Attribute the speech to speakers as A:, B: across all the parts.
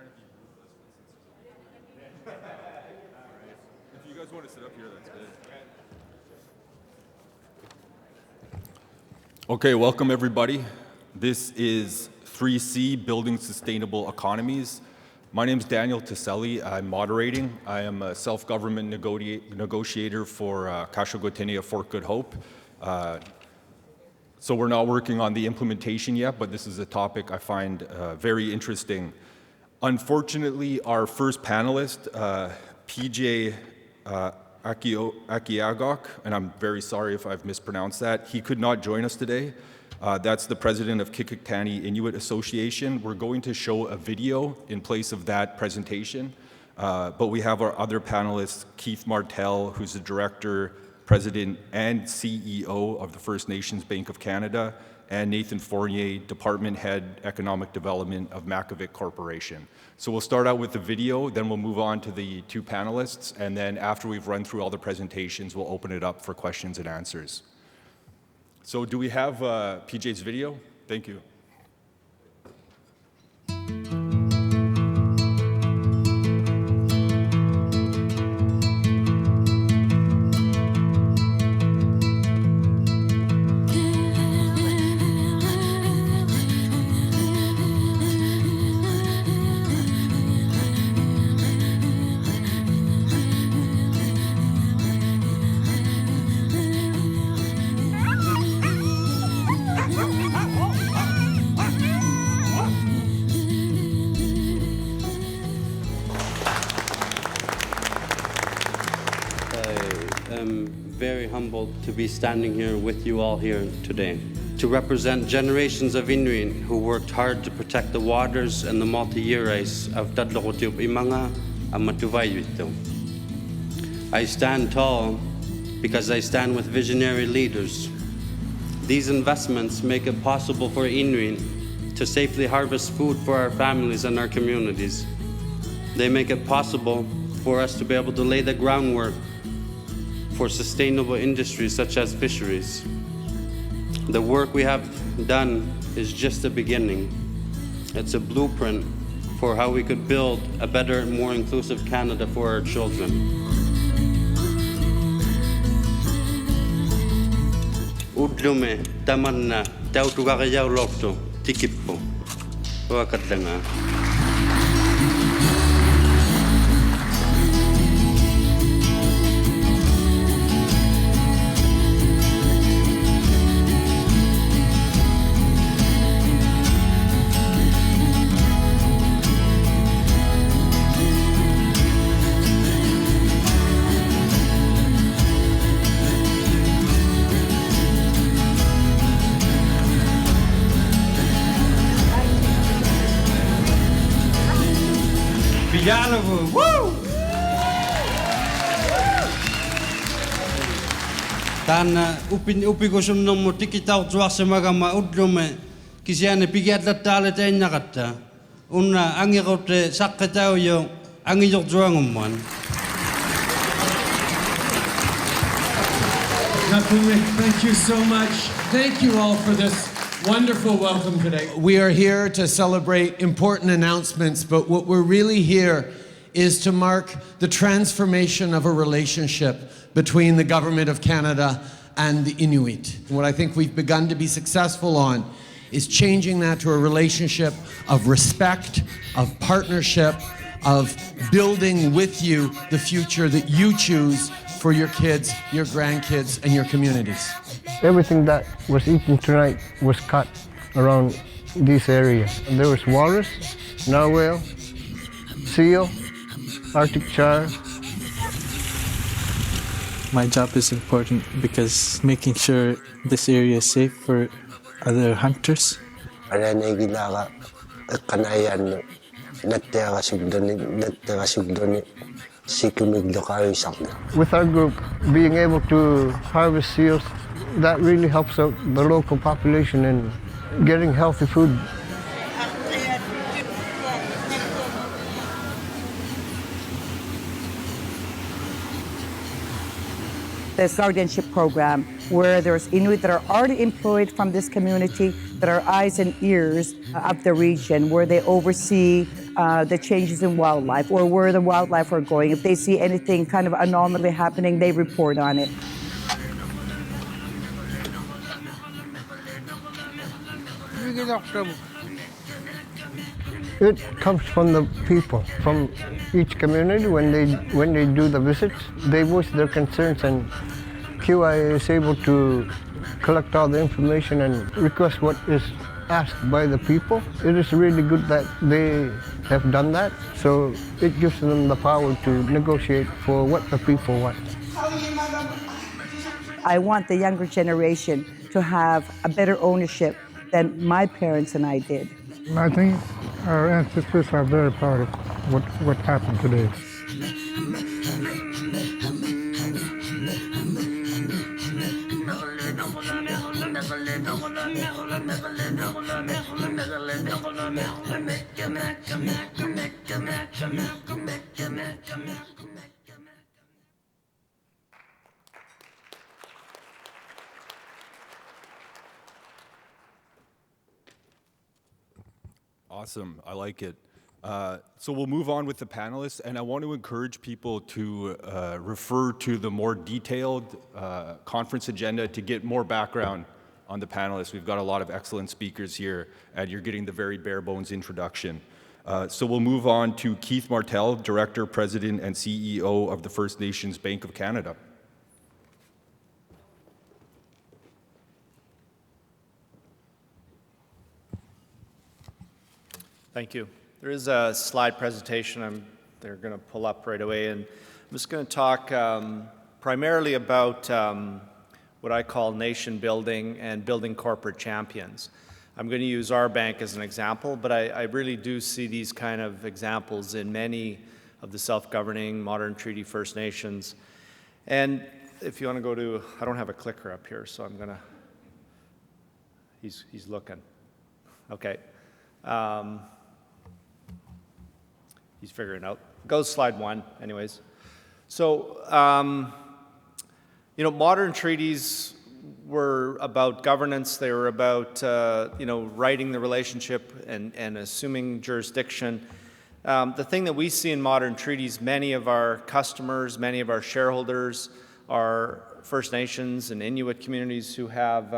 A: If you guys want to sit up here, that's good. Okay, welcome everybody. This is 3C, Building Sustainable Economies. My name is Daniel Tiselli. I'm moderating. I am a self-government negotiator for Kashogotenea Fort Good Hope. So we're not working on the implementation yet, but this is a topic I find very interesting. Unfortunately, our first panelist, PJ Akiagok, and I'm very sorry if I've mispronounced that, he could not join us today. That's the president of Kikitani Inuit Association. We're going to show a video in place of that presentation, but we have our other panelists, Keith Martell, who's the director, president, and CEO of the First Nations Bank of Canada, and Nathan Fournier, department head, economic development of Makavik Corporation. So we'll start out with the video, then we'll move on to the two panelists, and then after we've run through all the presentations, we'll open it up for questions and answers. So do we have PJ's video? Thank you.
B: Very humbled to be standing here with you all here today to represent generations of Inuit who worked hard to protect the waters and the multi-year ice of Dadlokotiyup Imanga and Matuvayuito. I stand tall because I stand with visionary leaders. These investments make it possible for Inuit to safely harvest food for our families and our communities. They make it possible for us to be able to lay the groundwork for sustainable industries such as fisheries. The work we have done is just the beginning. It's a blueprint for how we could build a better and more inclusive Canada for our children. Udlume, tamanna, tautugagayaw lokto, tikippo, wakadlanga.
C: Woo! Tana upi ko sunno mo tikitaw tuasa magama udlume kisiane pigiatla tale te nakata unna angirote sakkataw yo angijok juangumman.
D: Thank you so much. Thank you all for this wonderful welcome today. We are here to celebrate important announcements, but what we're really here is to mark the transformation of a relationship between the Government of Canada and the Inuit. What I think we've begun to be successful on is changing that to a relationship of respect, of partnership, of building with you the future that you choose for your kids, your grandkids, and your communities.
E: Everything that was eaten tonight was cut around this area. There was walrus, narwhal, seal, Arctic char.
F: My job is important because making sure this area is safe for other hunters.
E: With our group being able to harvest seals, that really helps out the local population in getting healthy food.
G: This guardianship program where there's Inuit that are already employed from this community that are eyes and ears of the region, where they oversee the changes in wildlife or where the wildlife are going. If they see anything kind of anomaly happening, they report on it.
E: It comes from the people, from each community. When they do the visits, they voice their concerns, and QI is able to collect all the information and request what is asked by the people. It is really good that they have done that, so it gives them the power to negotiate for what the people want.
G: I want the younger generation to have a better ownership than my parents and I did.
H: I think our ancestors are very proud of what happened today.
A: Awesome, I like it. So we'll move on with the panelists, and I want to encourage people to refer to the more detailed conference agenda to get more background on the panelists. We've got a lot of excellent speakers here, and you're getting the very bare bones introduction. So we'll move on to Keith Martell, Director, President, and CEO of the First Nations Bank of Canada.
I: Thank you. There is a slide presentation they're going to pull up right away, and I'm just going to talk primarily about what I call nation building and building corporate champions. I'm going to use our bank as an example, but I really do see these kind of examples in many of the self-governing, modern treaty First Nations. And if you want to go to, I don't have a clicker up here, so I'm going to, he's looking. Okay. He's figuring it out. Go to slide 1, anyways. So, modern treaties were about governance. They were about, writing the relationship and assuming jurisdiction. The thing that we see in modern treaties, many of our customers, many of our shareholders are First Nations and Inuit communities who have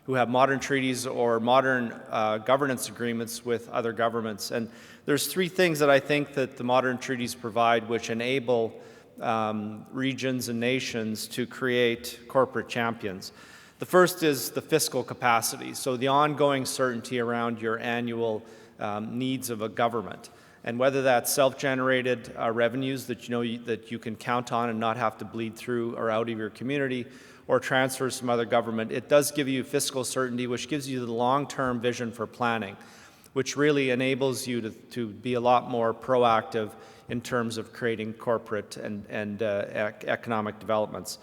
I: modern treaties or modern governance agreements with other governments. And there's 3 things that I think that the modern treaties provide which enable regions and nations to create corporate champions. The first is the fiscal capacity, so the ongoing certainty around your annual needs of a government. And whether that's self-generated revenues that that you can count on and not have to bleed through or out of your community, or transfers from other government, it does give you fiscal certainty, which gives you the long-term vision for planning, which really enables you to be a lot more proactive in terms of creating corporate and economic developments.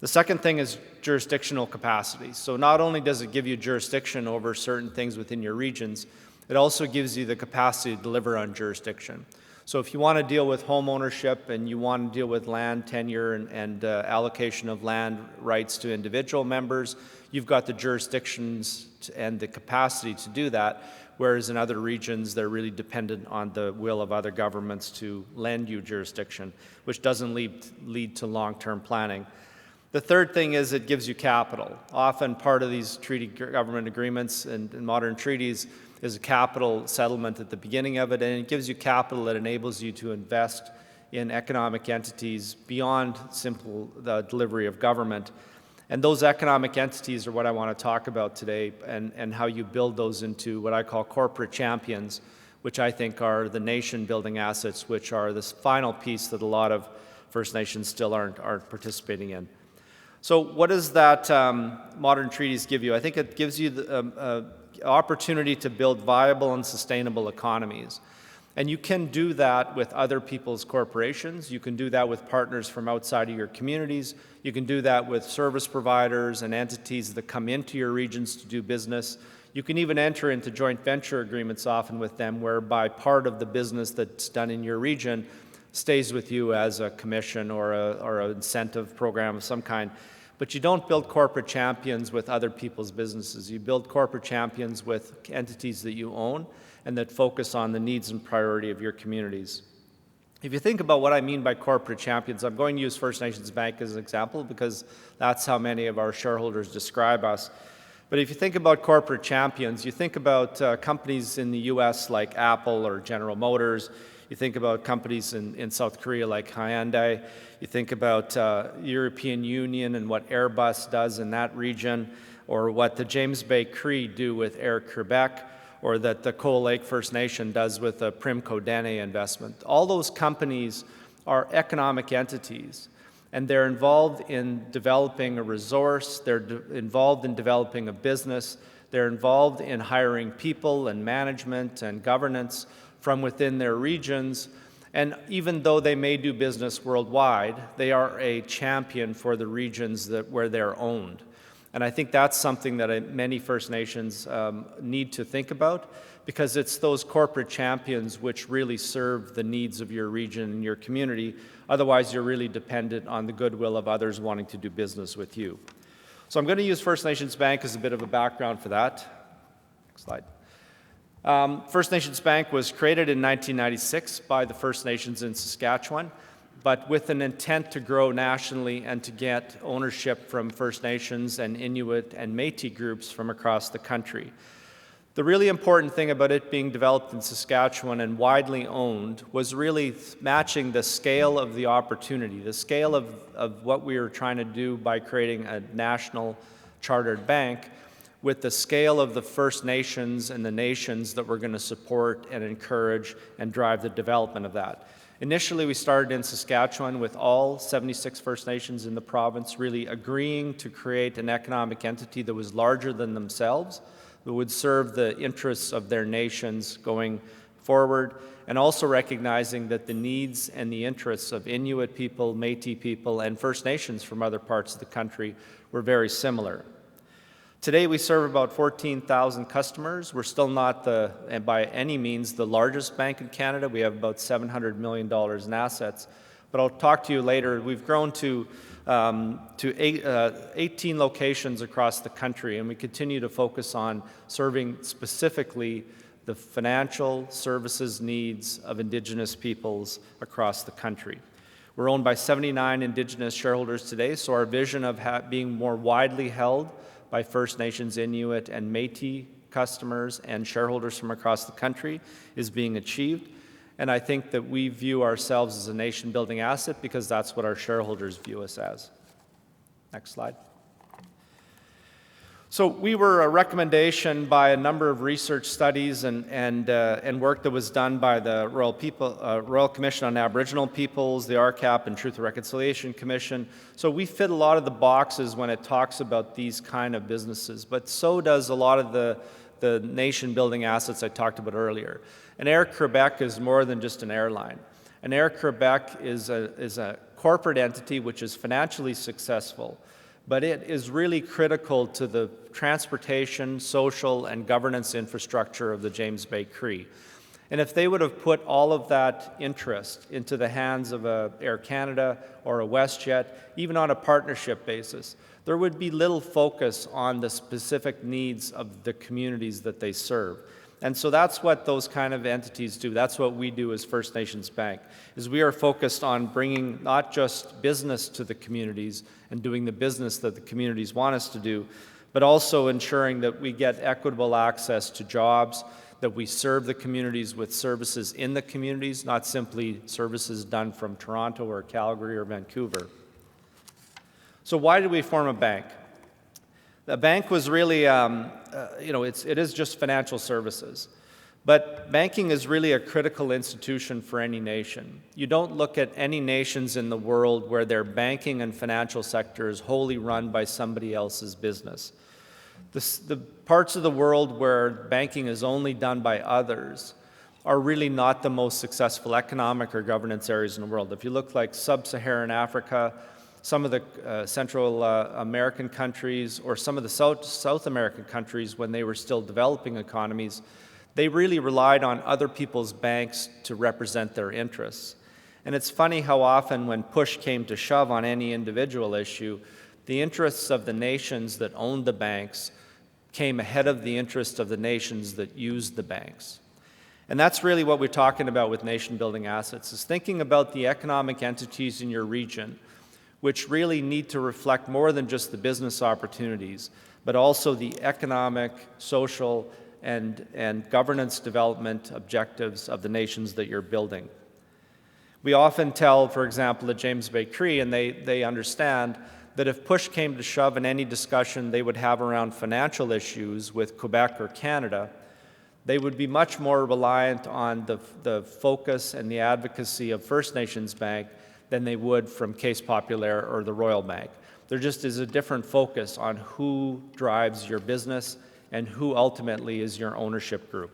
I: The second thing is jurisdictional capacity. So not only does it give you jurisdiction over certain things within your regions, it also gives you the capacity to deliver on jurisdiction. So if you want to deal with home ownership and you want to deal with land tenure and allocation of land rights to individual members, you've got the jurisdictions and the capacity to do that, whereas in other regions they're really dependent on the will of other governments to lend you jurisdiction, which doesn't lead to long-term planning. The third thing is it gives you capital. Often part of these treaty government agreements and modern treaties is a capital settlement at the beginning of it, and it gives you capital that enables you to invest in economic entities beyond simple delivery of government. And those economic entities are what I want to talk about today, and how you build those into what I call corporate champions, which I think are the nation-building assets, which are this final piece that a lot of First Nations still aren't participating in. So what does that modern treaties give you? I think it gives you the opportunity to build viable and sustainable economies. And you can do that with other people's corporations. You can do that with partners from outside of your communities. You can do that with service providers and entities that come into your regions to do business. You can even enter into joint venture agreements often with them, whereby part of the business that's done in your region stays with you as a commission or an incentive program of some kind. But you don't build corporate champions with other people's businesses. You build corporate champions with entities that you own and that focus on the needs and priority of your communities. If you think about what I mean by corporate champions, I'm going to use First Nations Bank as an example because that's how many of our shareholders describe us. But if you think about corporate champions, you think about companies in the US like Apple or General Motors. You think about companies in South Korea like Hyundai. You think about European Union and what Airbus does in that region, or what the James Bay Cree do with Air Quebec, or that the Coal Lake First Nation does with the Primco Dene investment. All those companies are economic entities, and they're involved in developing a resource, they're involved in developing a business, they're involved in hiring people and management and governance from within their regions, and even though they may do business worldwide, they are a champion for the regions where they're owned. And I think that's something that many First Nations need to think about, because it's those corporate champions which really serve the needs of your region and your community. Otherwise, you're really dependent on the goodwill of others wanting to do business with you. So I'm going to use First Nations Bank as a bit of a background for that. Next slide. First Nations Bank was created in 1996 by the First Nations in Saskatchewan, but with an intent to grow nationally and to get ownership from First Nations and Inuit and Métis groups from across the country. The really important thing about it being developed in Saskatchewan and widely owned was really matching the scale of the opportunity, the scale of what we were trying to do by creating a national chartered bank, with the scale of the First Nations and the nations that we're going to support and encourage and drive the development of that. Initially, we started in Saskatchewan with all 76 First Nations in the province really agreeing to create an economic entity that was larger than themselves, that would serve the interests of their nations going forward, and also recognizing that the needs and the interests of Inuit people, Métis people, and First Nations from other parts of the country were very similar. Today, we serve about 14,000 customers. We're still not by any means the largest bank in Canada. We have about $700 million in assets. But I'll talk to you later. We've grown to 18 locations across the country, and we continue to focus on serving specifically the financial services needs of Indigenous peoples across the country. We're owned by 79 Indigenous shareholders today, so our vision of being more widely held by First Nations, Inuit, and Métis customers and shareholders from across the country is being achieved. And I think that we view ourselves as a nation-building asset because that's what our shareholders view us as. Next slide. So we were a recommendation by a number of research studies and work that was done by the Royal Commission on Aboriginal Peoples, the RCAP, and Truth and Reconciliation Commission. So we fit a lot of the boxes when it talks about these kind of businesses, but so does a lot of the nation-building assets I talked about earlier. And Air Quebec is more than just an airline. And Air Quebec is a corporate entity which is financially successful, but it is really critical to the transportation, social, and governance infrastructure of the James Bay Cree. And if they would have put all of that interest into the hands of a Air Canada or a WestJet, even on a partnership basis, there would be little focus on the specific needs of the communities that they serve. And so that's what those kind of entities do. That's what we do as First Nations Bank, is we are focused on bringing not just business to the communities and doing the business that the communities want us to do, but also ensuring that we get equitable access to jobs, that we serve the communities with services in the communities, not simply services done from Toronto or Calgary or Vancouver. So why did we form a bank? The bank was really, it is just financial services. But banking is really a critical institution for any nation. You don't look at any nations in the world where their banking and financial sector is wholly run by somebody else's business. The parts of the world where banking is only done by others are really not the most successful economic or governance areas in the world. If you look like sub-Saharan Africa, some of the Central American countries, or some of the South American countries when they were still developing economies, they really relied on other people's banks to represent their interests. And it's funny how often when push came to shove on any individual issue, the interests of the nations that owned the banks came ahead of the interests of the nations that used the banks. And that's really what we're talking about with nation-building assets, is thinking about the economic entities in your region, which really need to reflect more than just the business opportunities, but also the economic, social, and governance development objectives of the nations that you're building. We often tell, for example, the James Bay Cree, and they understand that if push came to shove in any discussion they would have around financial issues with Quebec or Canada, they would be much more reliant on the focus and the advocacy of First Nations Bank than they would from Caisse Populaire or the Royal Bank. There just is a different focus on who drives your business and who ultimately is your ownership group.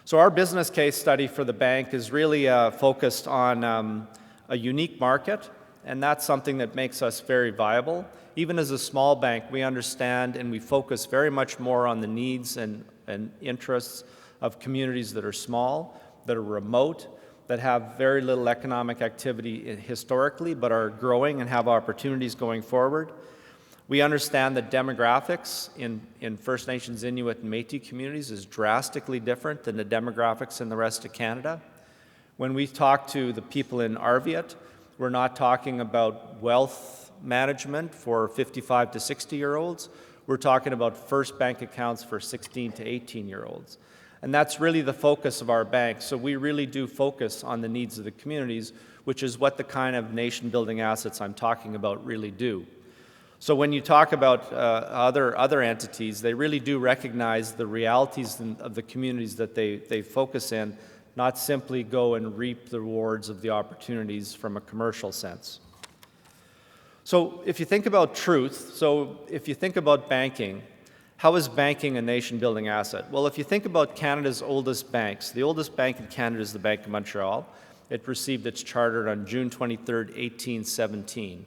I: So our business case study for the bank is really focused on a unique market, and that's something that makes us very viable. Even as a small bank, we understand and we focus very much more on the needs and interests of communities that are small, that are remote, that have very little economic activity historically, but are growing and have opportunities going forward. We understand that demographics in First Nations, Inuit, and Métis communities is drastically different than the demographics in the rest of Canada. When we talk to the people in Arviat, we're not talking about wealth management for 55 to 60-year-olds. We're talking about first bank accounts for 16 to 18-year-olds. And that's really the focus of our bank. So we really do focus on the needs of the communities, which is what the kind of nation-building assets I'm talking about really do. So when you talk about other entities, they really do recognize the realities of the communities that they focus in, not simply go and reap the rewards of the opportunities from a commercial sense. So if you think about truth, so if you think about banking, how is banking a nation-building asset? Well, if you think about Canada's oldest banks, the oldest bank in Canada is the Bank of Montreal. It received its charter on June 23, 1817.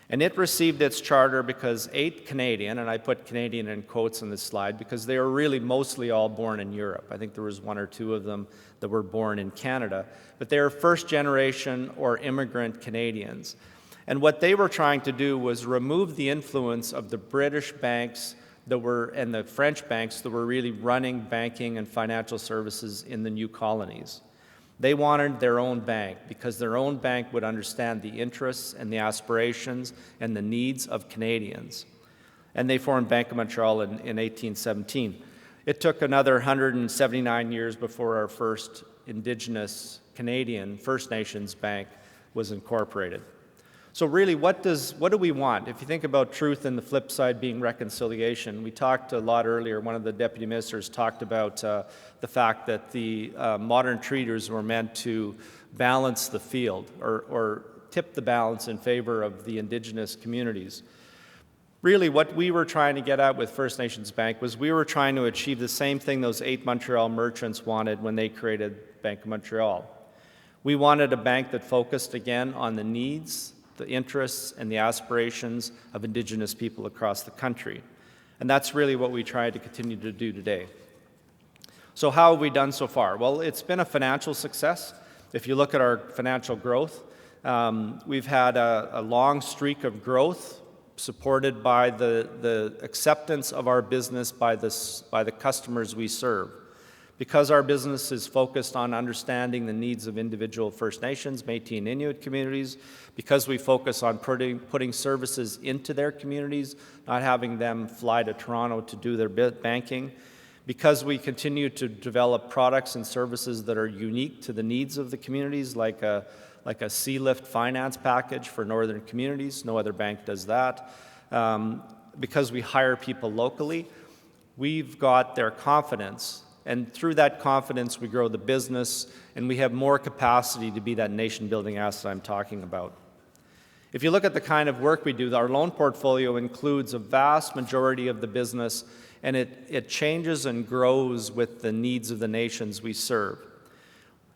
I: And it received its charter because 8 Canadian, and I put Canadian in quotes on this slide because they were really mostly all born in Europe. I think there was 1 or 2 of them that were born in Canada, but they were first generation or immigrant Canadians. And what they were trying to do was remove the influence of the British banks and the French banks that were really running banking and financial services in the new colonies. They wanted their own bank because their own bank would understand the interests and the aspirations and the needs of Canadians. And they formed Bank of Montreal in 1817. It took another 179 years before our first Indigenous Canadian First Nations Bank was incorporated. So really, what do we want? If you think about truth and the flip side being reconciliation, we talked a lot earlier, one of the deputy ministers talked about the fact that the modern treaties were meant to balance the field or tip the balance in favor of the Indigenous communities. Really, what we were trying to get at with First Nations Bank was we were trying to achieve the same thing those 8 Montreal merchants wanted when they created Bank of Montreal. We wanted a bank that focused again on the needs, the interests, and the aspirations of Indigenous people across the country. And that's really what we try to continue to do today. So how have we done so far? Well, it's been a financial success. If you look at our financial growth, we've had a long streak of growth supported by the acceptance of our business by the customers we serve. Because our business is focused on understanding the needs of individual First Nations, Métis, and Inuit communities, because we focus on putting services into their communities, not having them fly to Toronto to do their banking, because we continue to develop products and services that are unique to the needs of the communities, like a sea lift finance package for northern communities. No other bank does that. Because we hire people locally, we've got their confidence. And through that confidence, we grow the business, and we have more capacity to be that nation-building asset I'm talking about. If you look at the kind of work we do, our loan portfolio includes a vast majority of the business, and it changes and grows with the needs of the nations we serve.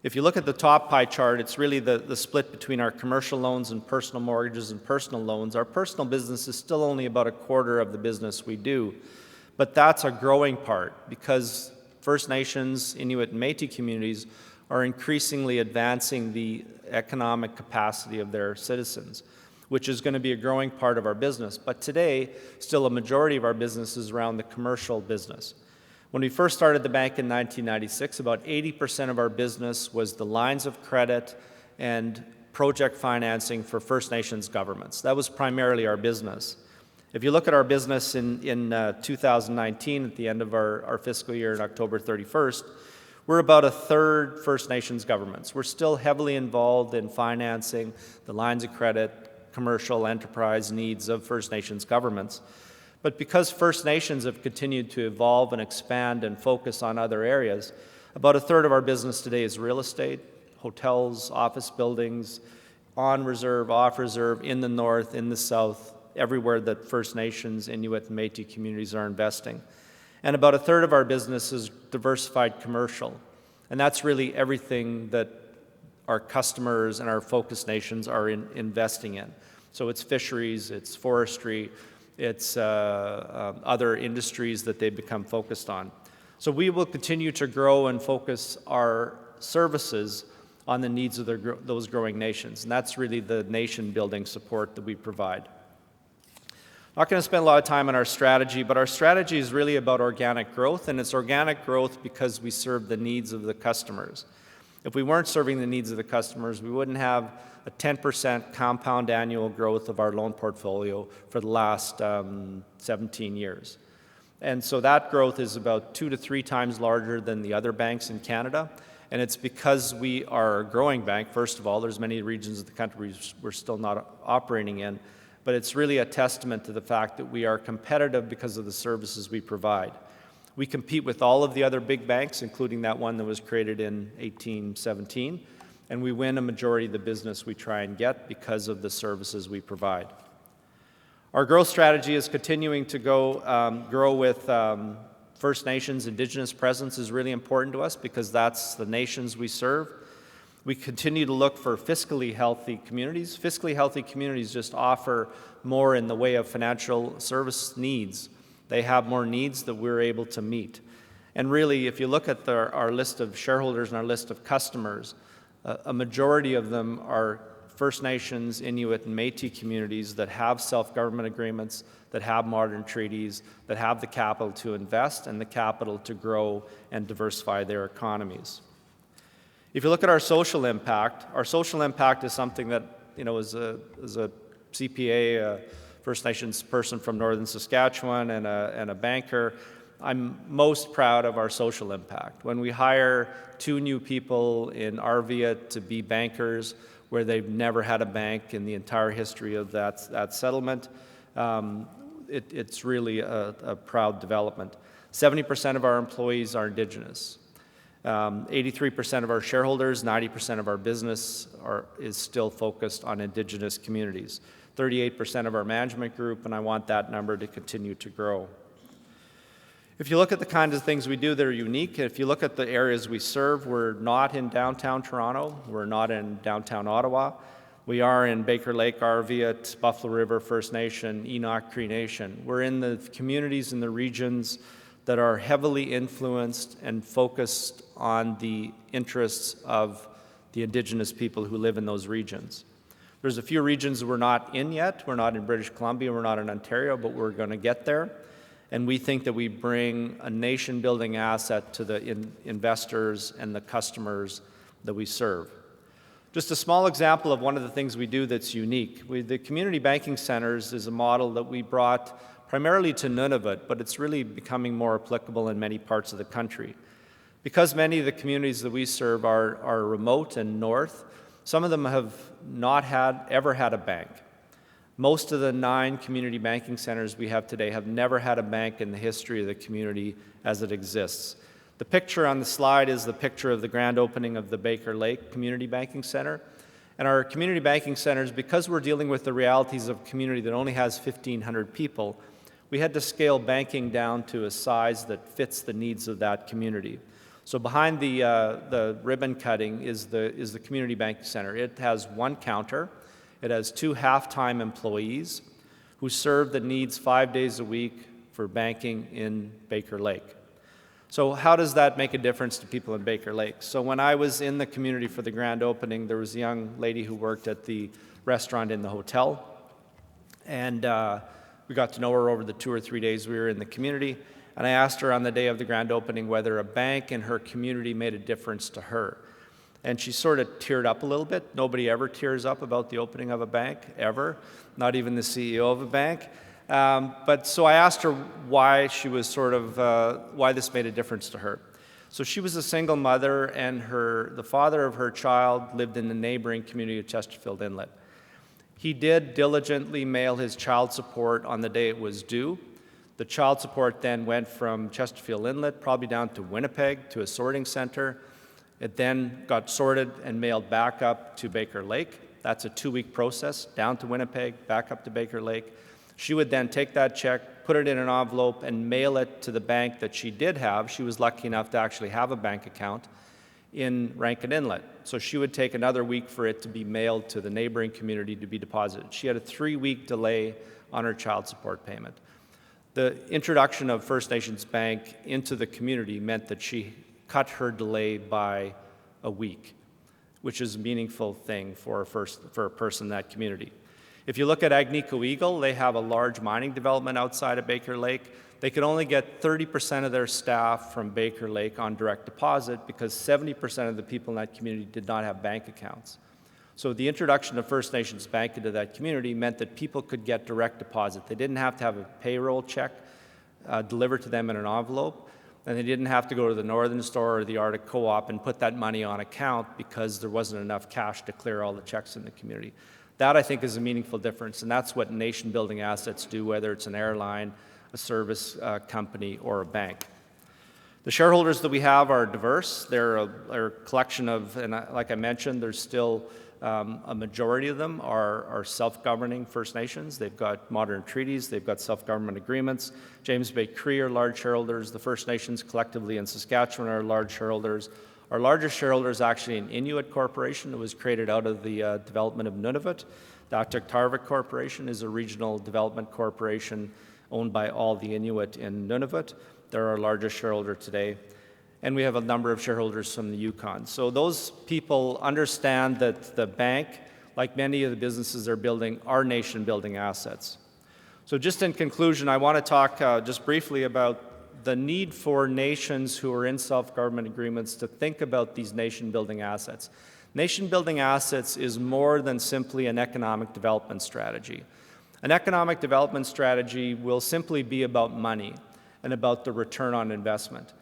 I: If you look at the top pie chart, it's really the split between our commercial loans and personal mortgages and personal loans. Our personal business is still only about a quarter of the business we do, but that's a growing part because First Nations, Inuit, and Métis communities are increasingly advancing the economic capacity of their citizens. which is going to be a growing part of our business. But today, still a majority of our business is around the commercial business. When we first started the bank in 1996, about 80% of our business was the lines of credit and project financing for First Nations governments. That was primarily our business. If you look at our business in 2019, at the end of our fiscal year on October 31st, we're about a third First Nations governments. We're still heavily involved in financing the lines of credit, commercial enterprise needs of First Nations governments. But because First Nations have continued to evolve and expand and focus on other areas, about a third of our business today is real estate, hotels, office buildings, on reserve, off reserve, in the north, in the south, everywhere that First Nations, Inuit, and Métis communities are investing. And about a third of our business is diversified commercial. And that's really everything that our customers and our focus nations are investing in. So it's fisheries, it's forestry, it's other industries that they've become focused on. So we will continue to grow and focus our services on the needs of those growing nations. And that's really the nation-building support that we provide. I'm not going to spend a lot of time on our strategy, but our strategy is really about organic growth, and it's organic growth because we serve the needs of the customers. If we weren't serving the needs of the customers, we wouldn't have a 10% compound annual growth of our loan portfolio for the last 17 years. And so that growth is about 2 to 3 times larger than the other banks in Canada. And it's because we are a growing bank. First of all, there's many regions of the country we're still not operating in, but it's really a testament to the fact that we are competitive because of the services we provide. We compete with all of the other big banks, including that one that was created in 1817, and we win a majority of the business we try and get because of the services we provide. Our growth strategy is continuing to grow with First Nations. Indigenous presence is really important to us because that's the nations we serve. We continue to look for fiscally healthy communities. Fiscally healthy communities just offer more in the way of financial service needs. They have more needs that we're able to meet. And really, if you look at our list of shareholders and our list of customers, a majority of them are First Nations, Inuit, and Métis communities that have self-government agreements, that have modern treaties, that have the capital to invest and the capital to grow and diversify their economies. If you look at our social impact is something that, as a CPA, a First Nations person from northern Saskatchewan and a banker, I'm most proud of our social impact. When we hire 2 new people in Arvia to be bankers, where they've never had a bank in the entire history of that settlement, it's really a proud development. 70% of our employees are Indigenous. 83% of our shareholders, 90% of our business is still focused on Indigenous communities. 38% of our management group, and I want that number to continue to grow. If you look at the kinds of things we do that are unique, if you look at the areas we serve, we're not in downtown Toronto, we're not in downtown Ottawa, we are in Baker Lake, Arvia, Buffalo River First Nation, Enoch Cree Nation. We're in the communities and the regions that are heavily influenced and focused on the interests of the Indigenous people who live in those regions. There's a few regions we're not in yet. We're not in British Columbia, we're not in Ontario, but we're going to get there. And we think that we bring a nation-building asset to the investors and the customers that we serve. Just a small example of one of the things we do that's unique. The community banking centers is a model that we brought primarily to Nunavut, but it's really becoming more applicable in many parts of the country. Because many of the communities that we serve are remote and north, some of them have not ever had a bank. Most of the 9 community banking centers we have today have never had a bank in the history of the community as it exists. The picture on the slide is the picture of the grand opening of the Baker Lake Community Banking Center. And our community banking centers, because we're dealing with the realities of a community that only has 1,500 people, we had to scale banking down to a size that fits the needs of that community. So behind the ribbon cutting is the community banking center. It has 1 counter. It has 2 half-time employees who serve the needs 5 days a week for banking in Baker Lake. So how does that make a difference to people in Baker Lake? So when I was in the community for the grand opening, there was a young lady who worked at the restaurant in the hotel. And we got to know her over the 2 or 3 days we were in the community. And I asked her on the day of the grand opening whether a bank in her community made a difference to her. And she sort of teared up a little bit. Nobody ever tears up about the opening of a bank, ever, not even the CEO of a bank. But so I asked her why she was why this made a difference to her. So she was a single mother, and the father of her child lived in the neighboring community of Chesterfield Inlet. He did diligently mail his child support on the day it was due. The child support then went from Chesterfield Inlet probably down to Winnipeg to a sorting center. It then got sorted and mailed back up to Baker Lake. That's a 2-week process, down to Winnipeg, back up to Baker Lake. She would then take that check, put it in an envelope, and mail it to the bank that she did have. She was lucky enough to actually have a bank account in Rankin Inlet. So she would take another week for it to be mailed to the neighboring community to be deposited. She had a 3-week delay on her child support payment. The introduction of First Nations Bank into the community meant that she cut her delay by a week, which is a meaningful thing for a person in that community. If you look at Agnico Eagle, they have a large mining development outside of Baker Lake. They could only get 30% of their staff from Baker Lake on direct deposit because 70% of the people in that community did not have bank accounts. So the introduction of First Nations Bank into that community meant that people could get direct deposit. They didn't have to have a payroll check delivered to them in an envelope, and they didn't have to go to the Northern Store or the Arctic Co-op and put that money on account because there wasn't enough cash to clear all the checks in the community. That, I think, is a meaningful difference, and that's what nation-building assets do, whether it's an airline, a service company, or a bank. The shareholders that we have are diverse. They're a collection of, and like I mentioned, there's still a majority of them are self-governing First Nations. They've got modern treaties. They've got self-government agreements. James Bay Cree are large shareholders. The First Nations collectively in Saskatchewan are large shareholders. Our largest shareholder is actually an Inuit corporation that was created out of the development of Nunavut. The Arctic Tarvik Corporation is a regional development corporation owned by all the Inuit in Nunavut. They're our largest shareholder today. And we have a number of shareholders from the Yukon. So those people understand that the bank, like many of the businesses they're building, are nation-building assets. So just in conclusion, I want to talk just briefly about the need for nations who are in self-government agreements to think about these nation-building assets. Nation-building assets is more than simply an economic development strategy. An economic development strategy will simply be about money and about the return on investment.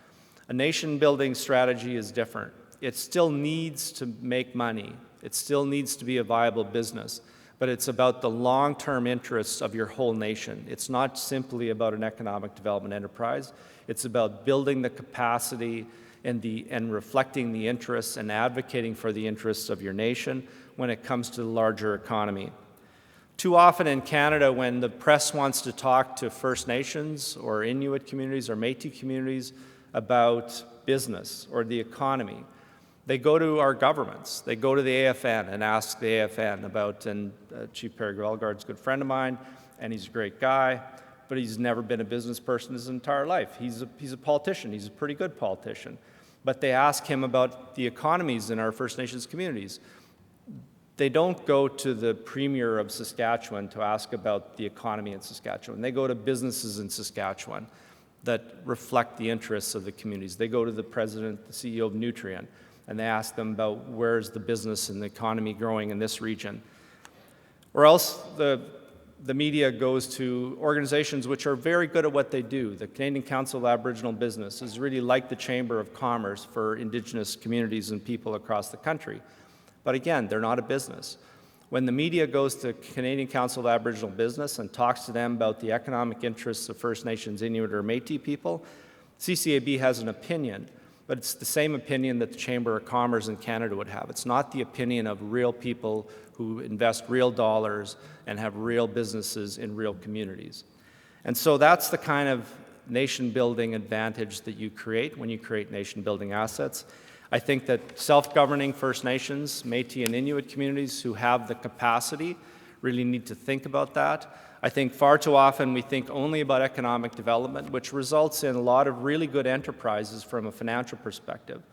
I: A nation-building strategy is different. It still needs to make money. It still needs to be a viable business, but it's about the long-term interests of your whole nation. It's not simply about an economic development enterprise. It's about building the capacity and reflecting the interests and advocating for the interests of your nation when it comes to the larger economy. Too often in Canada, when the press wants to talk to First Nations or Inuit communities or Métis communities about business or the economy, they go to our governments. They go to the AFN and ask the AFN about, and Chief Perry Velgard's a good friend of mine, and he's a great guy, but he's never been a business person his entire life. He's a politician. He's a pretty good politician. But they ask him about the economies in our First Nations communities. They don't go to the Premier of Saskatchewan to ask about the economy in Saskatchewan. They go to businesses in Saskatchewan that reflect the interests of the communities. They go to the president, the CEO of Nutrien, and they ask them about where's the business and the economy growing in this region. Or else the media goes to organizations which are very good at what they do. The Canadian Council of Aboriginal Business is really like the Chamber of Commerce for Indigenous communities and people across the country. But again, they're not a business. When the media goes to Canadian Council of Aboriginal Business and talks to them about the economic interests of First Nations, Inuit, or Métis people, CCAB has an opinion, but it's the same opinion that the Chamber of Commerce in Canada would have. It's not the opinion of real people who invest real dollars and have real businesses in real communities. And so that's the kind of nation-building advantage that you create when you create nation-building assets. I think that self-governing First Nations, Métis, and Inuit communities who have the capacity really need to think about that. I think far too often we think only about economic development, which results in a lot of really good enterprises from a financial perspective,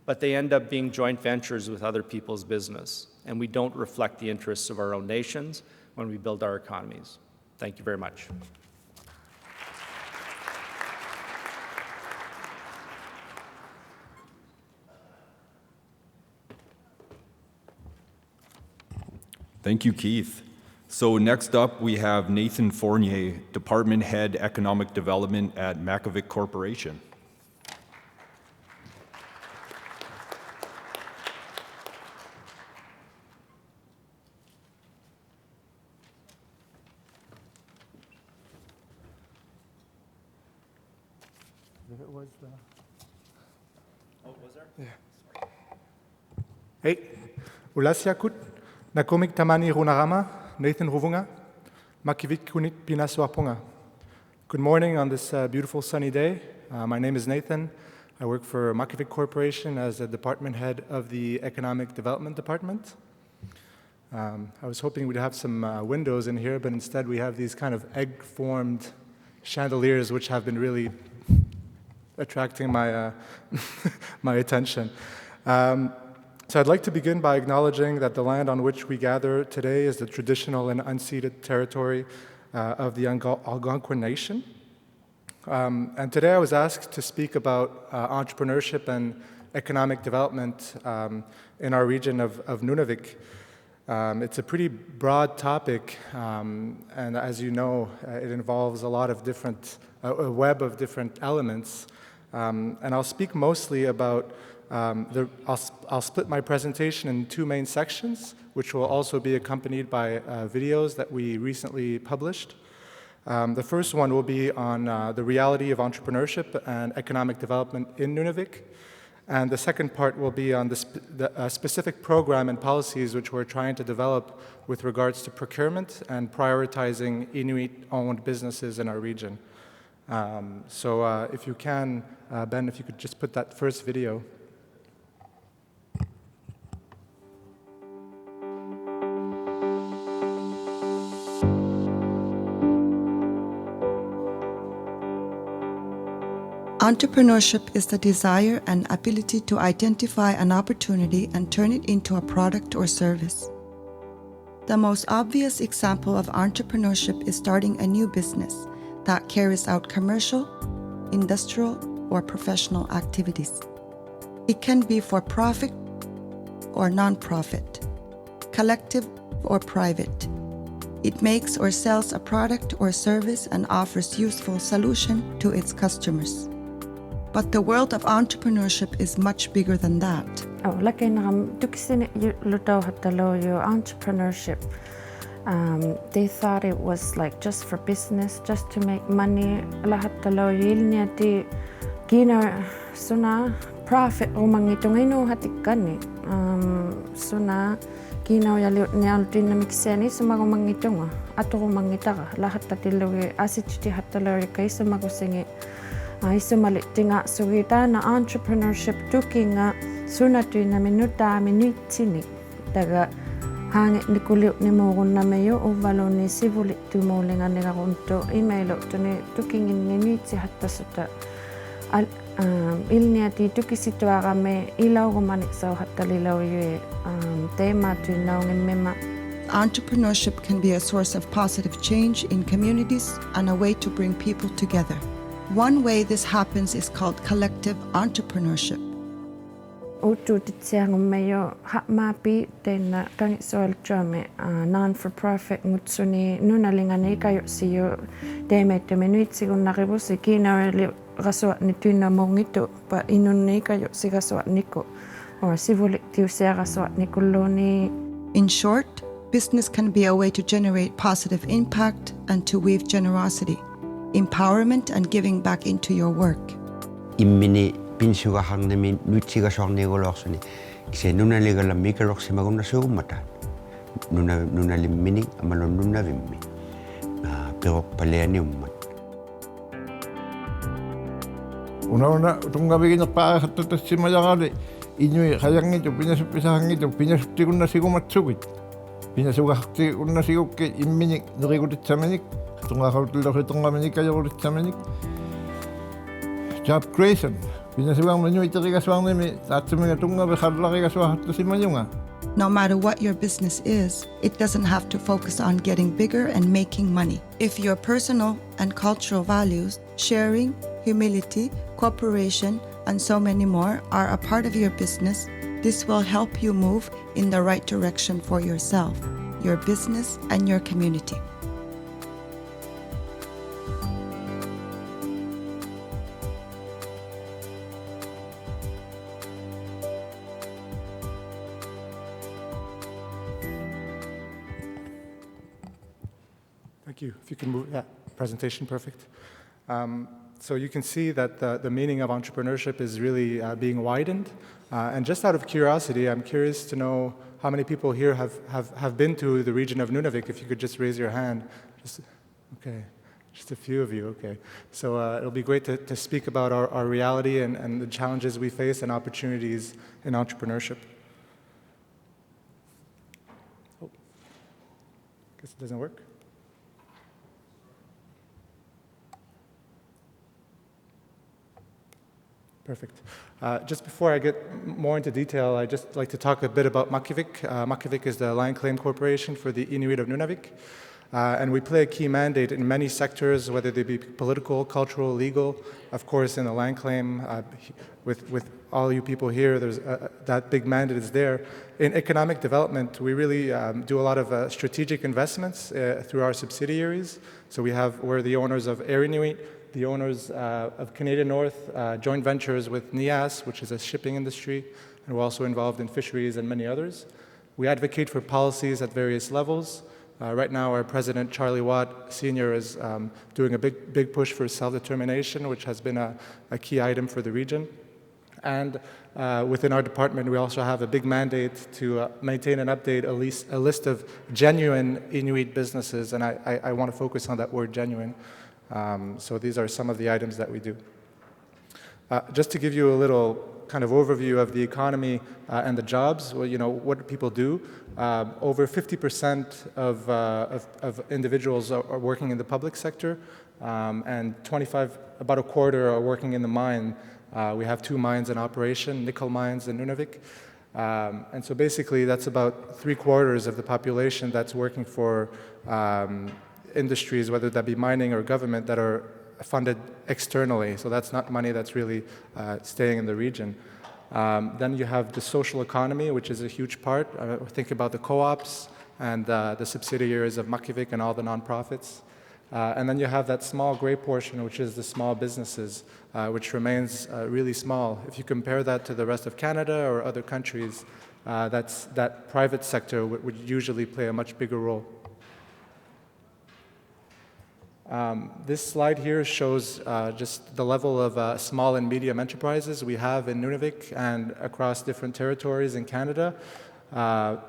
I: but they end up being joint ventures with other people's business, and we don't reflect the interests of our own nations when we build our economies. Thank you very much.
A: Thank you, Keith. So next up, we have Nathan Fournier, Department Head, Economic Development at Makovic Corporation.
J: Hey, Ulasiakut, Nakomik Tamani Runarama, Nathan Ruvunga, Makivik Kunit Pinaswapunga. Good morning on this beautiful sunny day. My name is Nathan. I work for Makivik Corporation as a department head of the Economic Development Department. I was hoping we'd have some windows in here, but instead we have these kind of egg-formed chandeliers which have been really attracting my, my attention. So I'd like to begin by acknowledging that the land on which we gather today is the traditional and unceded territory of the Algonquin Nation. And today I was asked to speak about entrepreneurship and economic development in our region of Nunavik. It's a pretty broad topic, and as you know, it involves a lot of different, a web of different elements. And I'll speak mostly about I'll split my presentation in two main sections, which will also be accompanied by videos that we recently published. The first one will be on the reality of entrepreneurship and economic development in Nunavik. And the second part will be on the specific program and policies which we're trying to develop with regards to procurement and prioritizing Inuit-owned businesses in our region. So if you can, Ben, if you could just put that first video.
K: Entrepreneurship is the desire and ability to identify an opportunity and turn it into a product or service. The most obvious example of entrepreneurship is starting a new business that carries out commercial, industrial, or professional activities. It can be for profit or non-profit, collective or private. It makes or sells a product or service and offers useful solution to its customers. But the world of entrepreneurship is much bigger than that.
L: Entrepreneurship. They thought it was like just for business, just to make money. Profit suna kinaw yali nial dynamic seni sumago mangitonga atoro mangitaka lahat tatiloge asichiti hataloge kai sumago singi isumali tinga sugita na entrepreneurship tukinga suna tuina minuta minutini daga hangi nikuli ni mogon na meyo ovalo ni sivuli tumolinga nega gonto emailo tuni tukingin ni nitsi hatta suta ilniati tukisituagame ilaugomanik sau hattalilauyue tema tuinaungemmema.
K: Entrepreneurship can be a source of positive change in communities and a way to bring people together. One way this happens is called collective entrepreneurship.
L: Ututitsiangummeyo hapmapi tena kangisoalchome non-for-profit ngutsuni nunalingani kayosiyo temetemenuitsigunnaqibusi kinaweli gaswa nituina mongito pa inunni kayosi gaswa niko or sivuli tiusia gaswa nikuloni.
K: In short, business can be a way to generate positive impact and to weave generosity, empowerment and giving back into your work.
M: Immini pinsuga hangnemin nutsiga sornegolorsuni kise nunaligala mikalorsimaguna sugumata nunalimmini amalon nunavimmi pero paleani ummat
H: una tungabigina pa hatta simayagale inui hayangi to pinasupisahangi to pinasuptigunna sigumatsugit pinasugahti sigukke immini nurigutitsamenik tungahautlorritongamenik ayogutitsamenik job creation pinasugang menyu itirigaswangnemi tatsuminga tungabe hallarigaswa hatta simayunga
K: No matter what your business is, it doesn't have to focus on getting bigger and making money. If your personal and cultural values, sharing, humility, cooperation, and so many more are a part of your business, this will help you move in the right direction for yourself, your business, and your community.
J: Thank you. If you can move, yeah, presentation, perfect. So you can see that the meaning of entrepreneurship is really being widened. And just out of curiosity, I'm curious to know how many people here have been to the region of Nunavik. If you could just raise your hand. Okay, just a few of you, okay. So it'll be great to speak about our reality and the challenges we face and opportunities in entrepreneurship. Oh, guess it doesn't work. Perfect. Just before I get more into detail, I'd just like to talk a bit about Makivik. Makivik is the land claim corporation for the Inuit of Nunavik. And we play a key mandate in many sectors, whether they be political, cultural, legal. Of course, in the land claim, with all you people here, there's that big mandate is there. In economic development, we really do a lot of strategic investments through our subsidiaries. So we're the owners of Air Inuit, the owners of Canadian North, joint ventures with NIAS, which is a shipping industry, and we're also involved in fisheries and many others. We advocate for policies at various levels. Right now, our president, Charlie Watt Sr., is doing a big push for self-determination, which has been a key item for the region. And within our department, we also have a big mandate to maintain and update a list of genuine Inuit businesses, and I want to focus on that word genuine. So these are some of the items that we do. Just to give you a little kind of overview of the economy and the jobs, well, what do people do? Over 50% of individuals are working in the public sector, and about a quarter are working in the mine. We have 2 mines in operation, nickel mines in Nunavik. And so basically that's about 3/4 of the population that's working for industries, whether that be mining or government, that are funded externally. So that's not money that's really staying in the region. Then you have the social economy, which is a huge part. Think about the co-ops and the subsidiaries of Makivik and all the nonprofits. And then you have that small gray portion, which is the small businesses, which remains really small. If you compare that to the rest of Canada or other countries, that private sector would usually play a much bigger role. This slide here shows just the level of small and medium enterprises we have in Nunavik and across different territories in Canada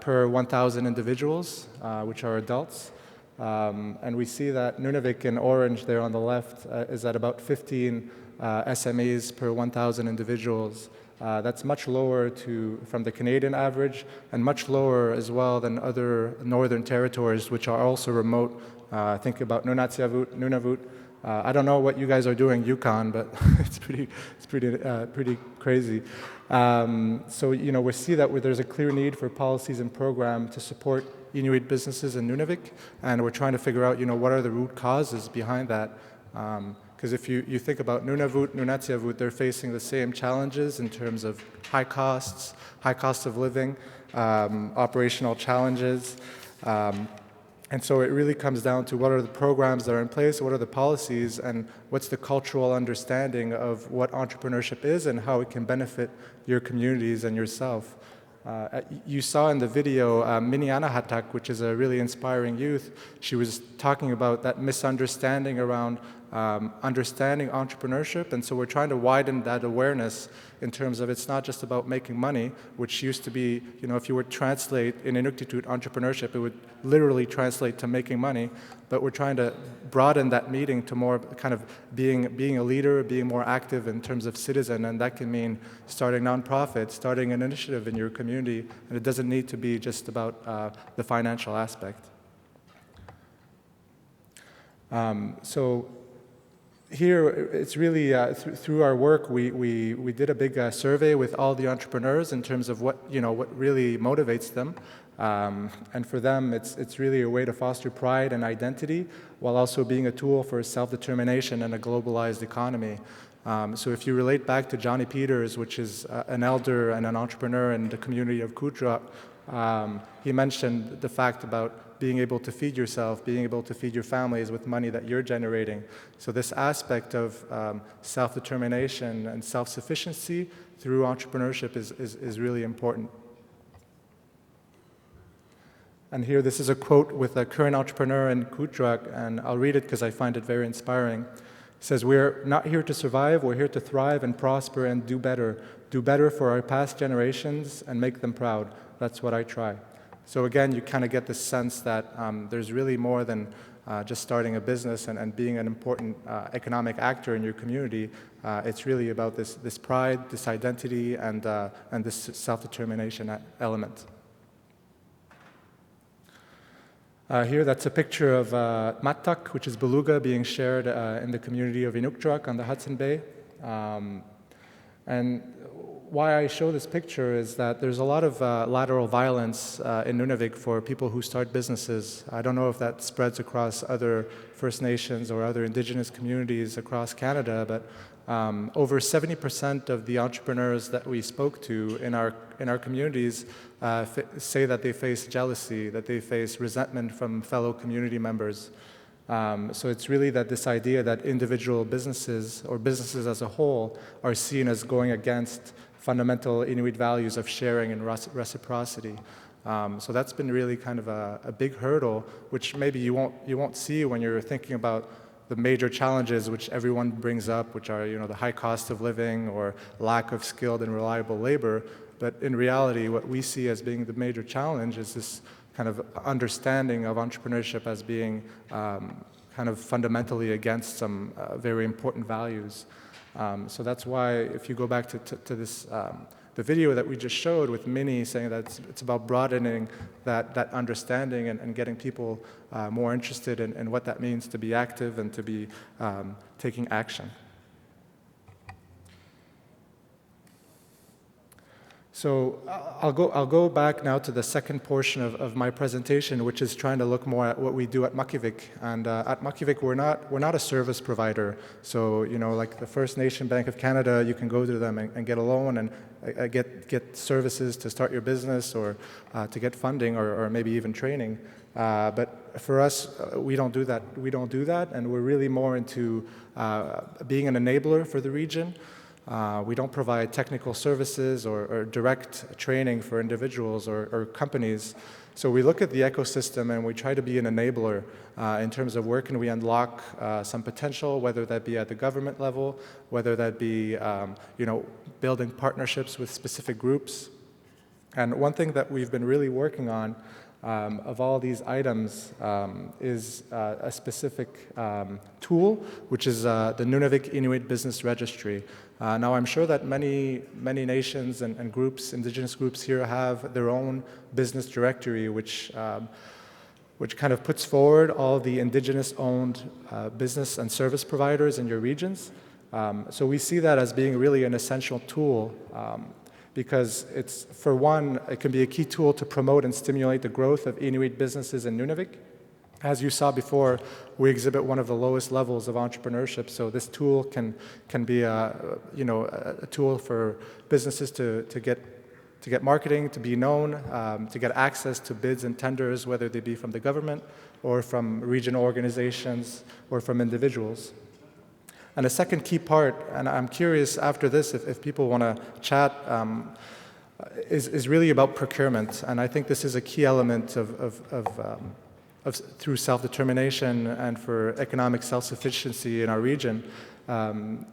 J: per 1,000 individuals, which are adults. And we see that Nunavik in orange there on the left is at about 15 SMEs per 1,000 individuals. That's much lower from the Canadian average and much lower as well than other northern territories, which are also remote. Think about Nunatsiavut, Nunavut. I don't know what you guys are doing, Yukon, but it's pretty crazy. So we see that there's a clear need for policies and programs to support Inuit businesses in Nunavik, and we're trying to figure out what are the root causes behind that. Because if you think about Nunavut, Nunatsiavut, they're facing the same challenges in terms of high costs of living, operational challenges. And so it really comes down to what are the programs that are in place, what are the policies, and what's the cultural understanding of what entrepreneurship is and how it can benefit your communities and yourself. You saw in the video Miniana Hatak, which is a really inspiring youth. She was talking about that misunderstanding around understanding entrepreneurship, and so we're trying to widen that awareness in terms of it's not just about making money, which used to be, if you were to translate in Inuktitut entrepreneurship, it would literally translate to making money, but we're trying to broaden that meaning to more kind of being a leader, being more active in terms of citizen, and that can mean starting nonprofits, starting an initiative in your community, and it doesn't need to be just about the financial aspect. So here, it's really through our work, we did a big survey with all the entrepreneurs in terms of what really motivates them, and for them, it's really a way to foster pride and identity while also being a tool for self-determination in a globalized economy. So if you relate back to Johnny Peters, which is an elder and an entrepreneur in the community of Kudra, he mentioned the fact about being able to feed yourself, being able to feed your families with money that you're generating. So this aspect of self-determination and self-sufficiency through entrepreneurship is really important. And here, this is a quote with a current entrepreneur in Kudrak, and I'll read it because I find it very inspiring. It says, "We're not here to survive, we're here to thrive and prosper and do better for our past generations and make them proud. That's what I try." So again, you kind of get the sense that there's really more than just starting a business and being an important economic actor in your community. It's really about this pride, this identity, and this self-determination element. Here, that's a picture of matak, which is beluga, being shared in the community of Inuktitut on the Hudson Bay. And why I show this picture is that there's a lot of lateral violence in Nunavik for people who start businesses. I don't know if that spreads across other First Nations or other Indigenous communities across Canada, but over 70% of the entrepreneurs that we spoke to in our communities say that they face jealousy, that they face resentment from fellow community members. So it's really that this idea that individual businesses or businesses as a whole are seen as going against fundamental Inuit values of sharing and reciprocity. So that's been really kind of a big hurdle, which maybe you won't see when you're thinking about the major challenges which everyone brings up, which are the high cost of living or lack of skilled and reliable labor. But in reality, what we see as being the major challenge is this kind of understanding of entrepreneurship as being kind of fundamentally against some very important values. So that's why, if you go back to this, the video that we just showed with Minnie saying that it's about broadening that understanding and getting people more interested in what that means to be active and to be taking action. So I'll go back now to the second portion of my presentation, which is trying to look more at what we do at Makivik. And at Makivik, we're not a service provider. So like the First Nation Bank of Canada, you can go to them and get a loan and get services to start your business or to get funding or maybe even training. But for us, we don't do that. And we're really more into being an enabler for the region. We don't provide technical services or direct training for individuals or companies. So we look at the ecosystem and we try to be an enabler in terms of where can we unlock some potential, whether that be at the government level, whether that be building partnerships with specific groups. And one thing that we've been really working on of all these items is a specific tool, which is the Nunavik Inuit Business Registry. Now, I'm sure that many nations and groups, indigenous groups here, have their own business directory, which kind of puts forward all the indigenous-owned business and service providers in your regions. So we see that as being really an essential tool because it's, for one, it can be a key tool to promote and stimulate the growth of Inuit businesses in Nunavik. As you saw before, we exhibit one of the lowest levels of entrepreneurship, so this tool can be a tool for businesses to get marketing, to be known, to get access to bids and tenders, whether they be from the government or from regional organizations or from individuals. And a second key part, and I'm curious after this if people want to chat, is really about procurement. And I think this is a key element through self-determination and for economic self-sufficiency in our region,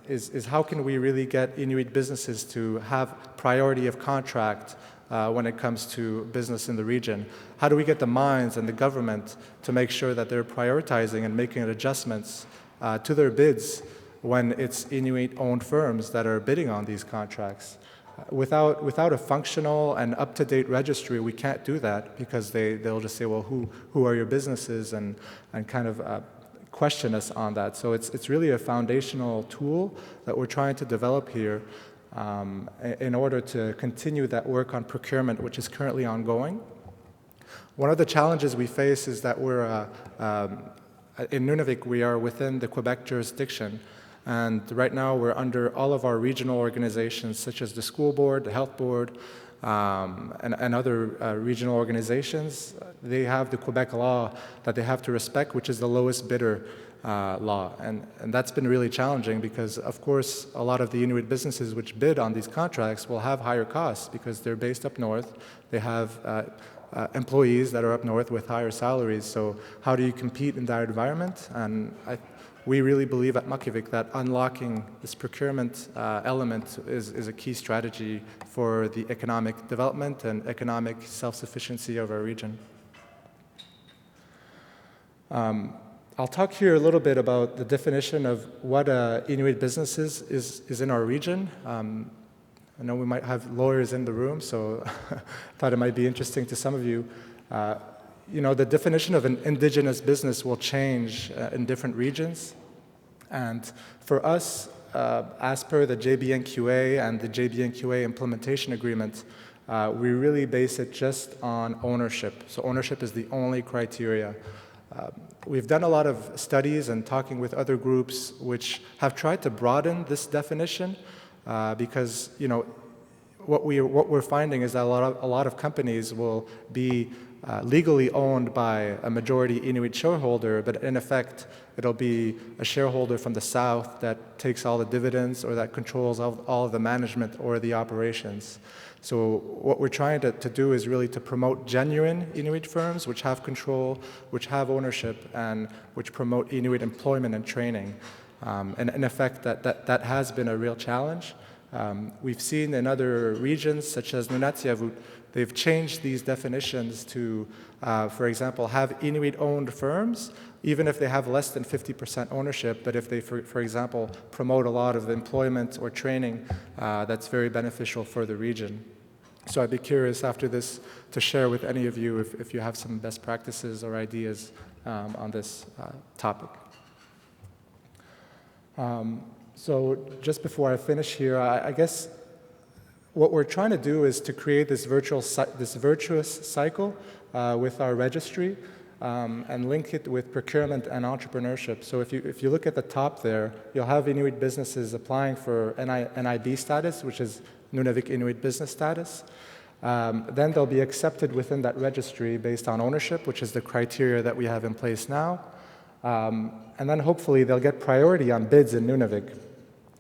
J: is how can we really get Inuit businesses to have priority of contract when it comes to business in the region? How do we get the mines and the government to make sure that they're prioritizing and making adjustments to their bids when it's Inuit-owned firms that are bidding on these contracts? Without a functional and up-to-date registry, we can't do that because they'll just say, well, who are your businesses, and kind of question us on that. So it's really a foundational tool that we're trying to develop here in order to continue that work on procurement, which is currently ongoing. One of the challenges we face is that we're, in Nunavik, we are within the Quebec jurisdiction. And right now we're under all of our regional organizations, such as the school board, the health board, and other regional organizations. They have the Quebec law that they have to respect, which is the lowest bidder law. And that's been really challenging because, of course, a lot of the Inuit businesses which bid on these contracts will have higher costs because they're based up north. They have employees that are up north with higher salaries. So how do you compete in that environment? And we really believe at Makivik that unlocking this procurement element is a key strategy for the economic development and economic self-sufficiency of our region. I'll talk here a little bit about the definition of what Inuit business is in our region. I know we might have lawyers in the room, so I thought it might be interesting to some of you. You know, the definition of an indigenous business will change in different regions. And for us, as per the JBNQA and the JBNQA implementation agreement, we really base it just on ownership. So ownership is the only criteria. We've done a lot of studies and talking with other groups which have tried to broaden this definition because, you know, what we're finding is that a lot of companies will be legally owned by a majority Inuit shareholder, but in effect, it'll be a shareholder from the south that takes all the dividends or that controls all of the management or the operations. So what we're trying to do is really to promote genuine Inuit firms which have control, which have ownership, and which promote Inuit employment and training. And in effect, that has been a real challenge. We've seen in other regions, such as Nunatsiavut, they've changed these definitions to, for example, have Inuit-owned firms, even if they have less than 50% ownership, but if they, for example, promote a lot of employment or training, that's very beneficial for the region. So I'd be curious after this to share with any of you if you have some best practices or ideas on this topic. So just before I finish here, I guess what we're trying to do is to create this virtuous cycle with our registry and link it with procurement and entrepreneurship. So if you look at the top there, you'll have Inuit businesses applying for NIB status, which is Nunavik Inuit business status. Then they'll be accepted within that registry based on ownership, which is the criteria that we have in place now. And then hopefully they'll get priority on bids in Nunavik.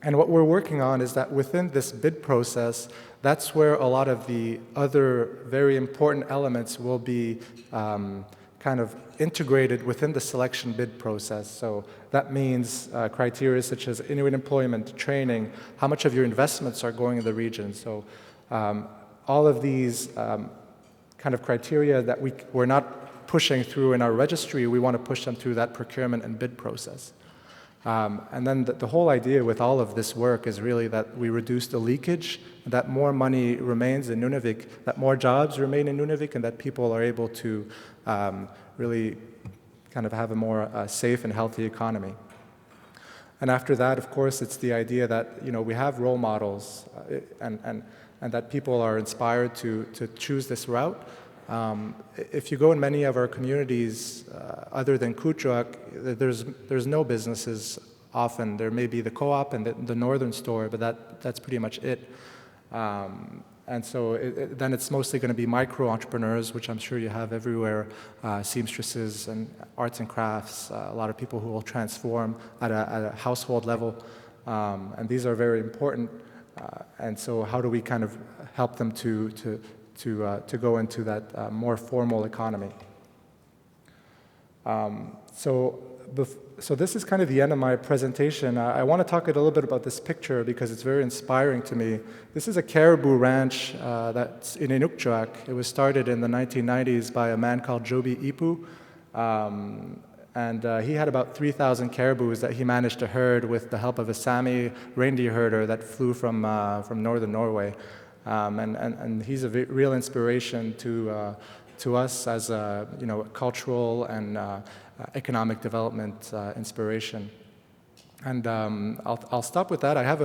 J: And what we're working on is that within this bid process, that's where a lot of the other very important elements will be kind of integrated within the selection bid process. So that means criteria such as Inuit employment, training, how much of your investments are going in the region. So all of these kind of criteria that we're not pushing through in our registry, we want to push them through that procurement and bid process. And then the whole idea with all of this work is really that we reduce the leakage, that more money remains in Nunavik, that more jobs remain in Nunavik, and that people are able to really kind of have a more safe and healthy economy. And after that, of course, it's the idea that, you know, we have role models and that people are inspired to choose this route. If you go in many of our communities, other than Kuujjuaq, there's no businesses often. There may be the co-op and the northern store, but that's pretty much it. And so then it's mostly going to be micro-entrepreneurs, which I'm sure you have everywhere, seamstresses and arts and crafts, a lot of people who will transform at a household level. And these are very important. And so how do we kind of help them to go into that more formal economy? So this is kind of the end of my presentation. I want to talk a little bit about this picture because it's very inspiring to me. This is a caribou ranch that's in Inukjuak. It was started in the 1990s by a man called Joby Ipu. And he had about 3,000 caribous that he managed to herd with the help of a Sami reindeer herder that flew from northern Norway. And he's a real inspiration to us as a cultural and economic development inspiration. And I'll stop with that. I have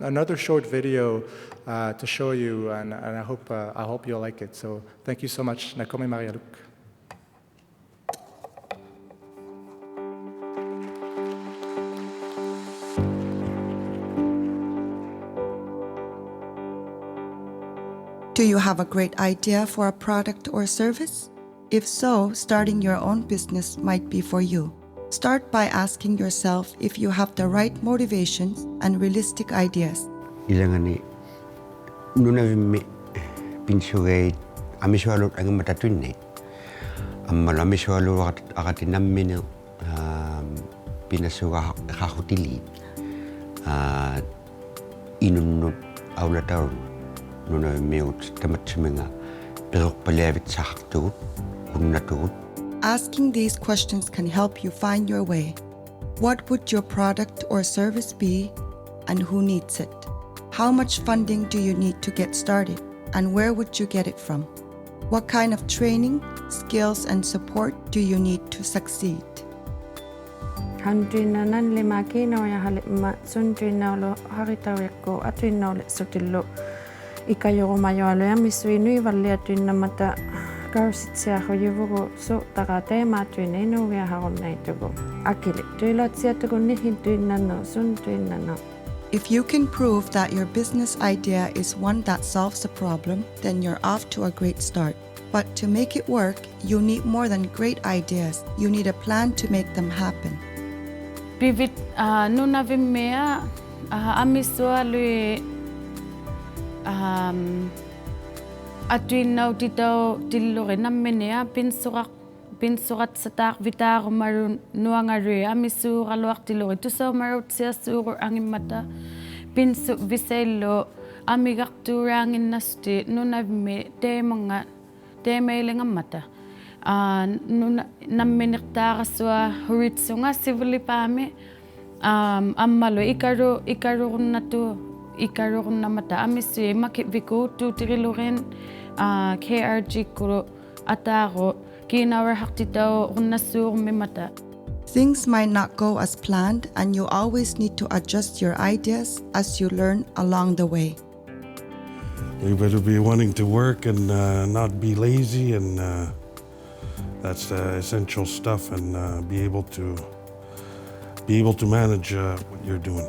J: another short video to show you, and I hope you'll like it. So thank you so much. Nakome Marialuk.
K: Do you have a great idea for a product or service? If so, starting your own business might be for you. Start by asking yourself if you have the right motivations and realistic ideas.
M: Ilangani nunavimme pinsugai amisualut ang matatunne. Ammal amisualu akati nammine pinasuga hahutili. Inunut aulataun nunavimme ut tamatsumenga perpalevit sahtu unnatut.
K: Asking these questions can help you find your way. What would your product or service be, and who needs it? How much funding do you need to get started, and where would you get it from? What kind of training, skills, and support do you need to succeed?
L: Handrina nan lima kino ya halima sundrina lo haritaweko atwino le sotillo ikayo mayo lo ya miswinu valle atwina mata karsitsia hoyugo so takate matwine no ya hagonaitugo akile tuilotsia tugo ni hindrina no sundrina no.
K: If you can prove that your business idea is one that solves a problem, then you're off to a great start. But to make it work, you need more than great ideas. You need a plan to make them happen.
N: Pivit nunavimea amisua lui atuinau titau tillore nammenea pinsurat satak vitar marun nuangare amisu raluak tillore tuso marut siasur angimata pinsu visello amigakturangin nasti nunavime temailengamata nammenirtaarasua huritsunga sivulipame ammalo ikarurunnamata amisue makitviku tutiriluren KRG kuro ataro kinawarahaktitao runnassuurmimata.
K: Things might not go as planned, and you always need to adjust your ideas as you learn along the way.
O: You better be wanting to work and not be lazy, and that's essential stuff, and be able to manage what you're doing.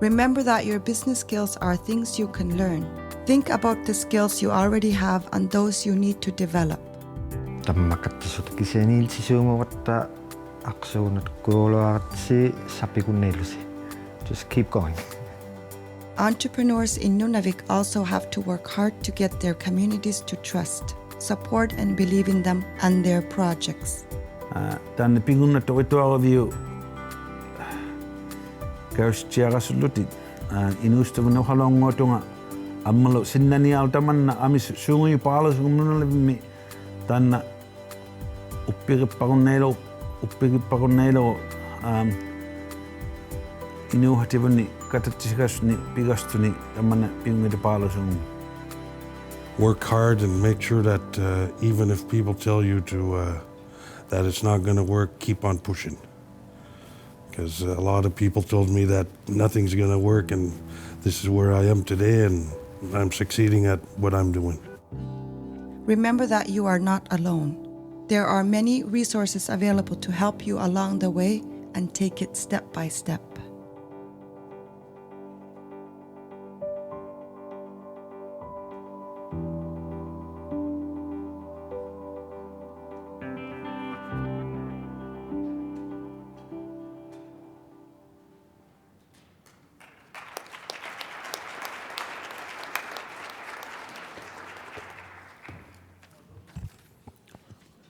K: Remember that your business skills are things you can learn. Think about the skills you already have and those you need to develop.
E: Just keep going.
K: Entrepreneurs in Nunavik also have to work hard to get their communities to trust, support, and believe in them and their projects.
P: Ammalo sinnani altamanna amis sungui palas gumnalimi tanna uppiripagonelo inuhativani katatsigasni pigastuni tamanna pingede palasung.
O: Work hard and make sure that even if people tell you to that it's not going to work, keep on pushing. Because a lot of people told me that nothing's going to work, and this is where I am today, and I'm succeeding at what I'm doing.
K: Remember that you are not alone. There are many resources available to help you along the way, and take it step by step.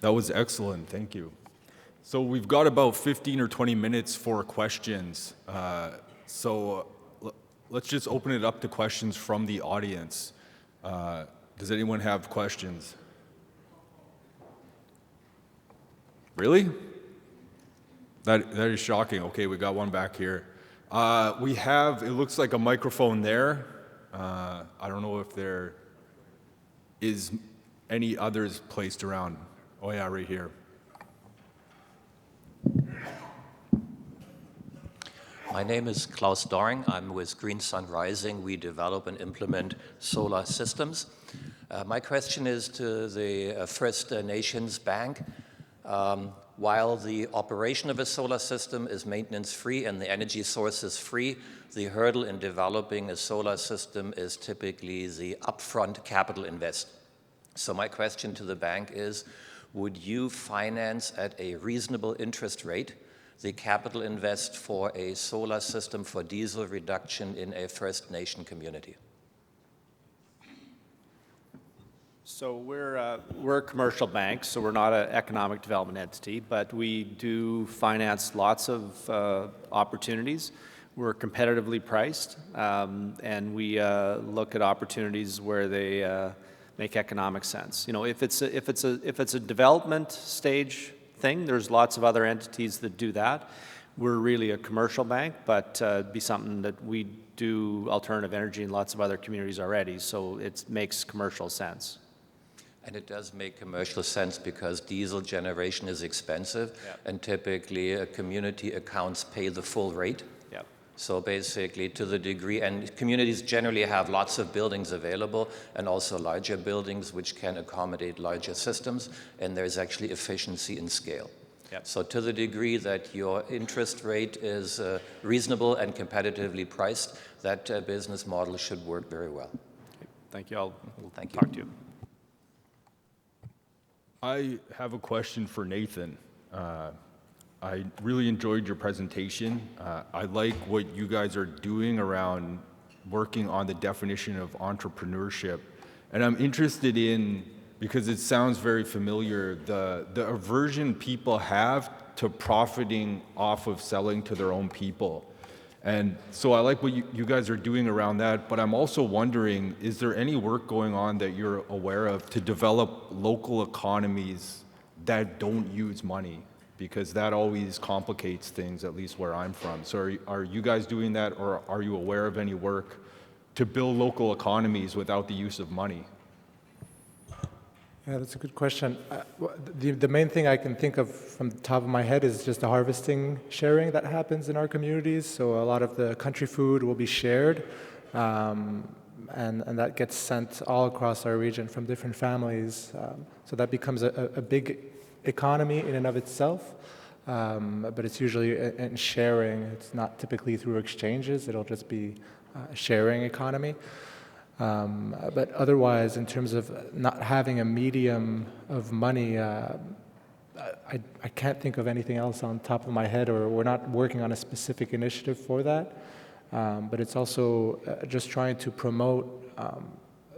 A: That was excellent, thank you. So we've got about 15 or 20 minutes for questions. Let's just open it up to questions from the audience. Does anyone have questions? Really? That is shocking. Okay, we got one back here. We have, it looks like a microphone there. I don't know if there is any others placed around. Oh yeah, right here.
Q: My name is Klaus Doring. I'm with Green Sun Rising. We develop and implement solar systems. My question is to the First Nations Bank. While the operation of a solar system is maintenance-free and the energy source is free, the hurdle in developing a solar system is typically the upfront capital invest. So my question to the bank is, would you finance at a reasonable interest rate the capital invest for a solar system for diesel reduction in a First Nation community?
I: So we're a commercial bank, so we're not an economic development entity, but we do finance lots of opportunities. We're competitively priced, and we look at opportunities where they make economic sense. You know, if it's a development stage thing, there's lots of other entities that do that. We're really a commercial bank, but it'd be something that we do alternative energy in lots of other communities already, so it makes commercial sense.
Q: And it does make commercial sense because diesel generation is expensive, and typically community accounts pay the full rate.
I: Yep.
Q: So basically, to the degree, and communities generally have lots of buildings available and also larger buildings which can accommodate larger systems, and there's actually efficiency in scale.
I: Yep.
Q: So to the degree that your interest rate is reasonable and competitively priced, that business model should work very well.
I: Okay. Thank you. I'll
Q: Thank you.
I: talk to you.
A: I have a question for Nathan. I really enjoyed your presentation. I like what you guys are doing around working on the definition of entrepreneurship. And I'm interested in, because it sounds very familiar, the aversion people have to profiting off of selling to their own people. And so I like what you guys are doing around that, but I'm also wondering, is there any work going on that you're aware of to develop local economies that don't use money? Because that always complicates things, at least where I'm from. So are you guys doing that, or are you aware of any work to build local economies without the use of money?
J: Yeah, that's a good question. The main thing I can think of from the top of my head is just the harvesting sharing that happens in our communities. So a lot of the country food will be shared, and that gets sent all across our region from different families. So that becomes a big economy in and of itself, but it's usually in sharing. It's not typically through exchanges. It'll just be a sharing economy. But otherwise, in terms of not having a medium of money, I can't think of anything else on top of my head, or we're not working on a specific initiative for that. But it's also just trying to promote,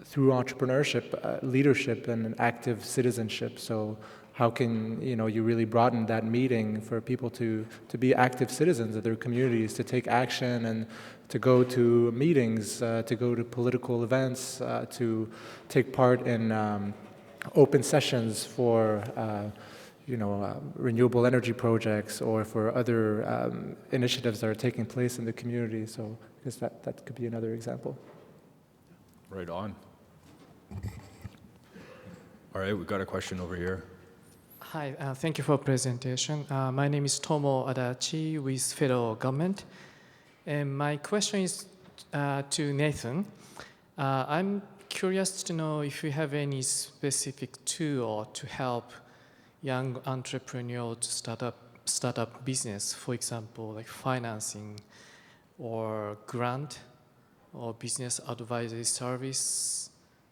J: through entrepreneurship, leadership and active citizenship. So how can you really broaden that meeting for people to be active citizens of their communities, to take action and to go to meetings, to go to political events, to take part in open sessions for renewable energy projects or for other initiatives that are taking place in the community. So I guess that could be another example.
A: Right on. All right, we've got a question over here.
R: Hi, thank you for presentation. My name is Tomo Adachi with federal government. And my question is to Nathan. I'm curious to know if you have any specific tool to help young entrepreneurs to start up business, for example, like financing or grant or business advisory service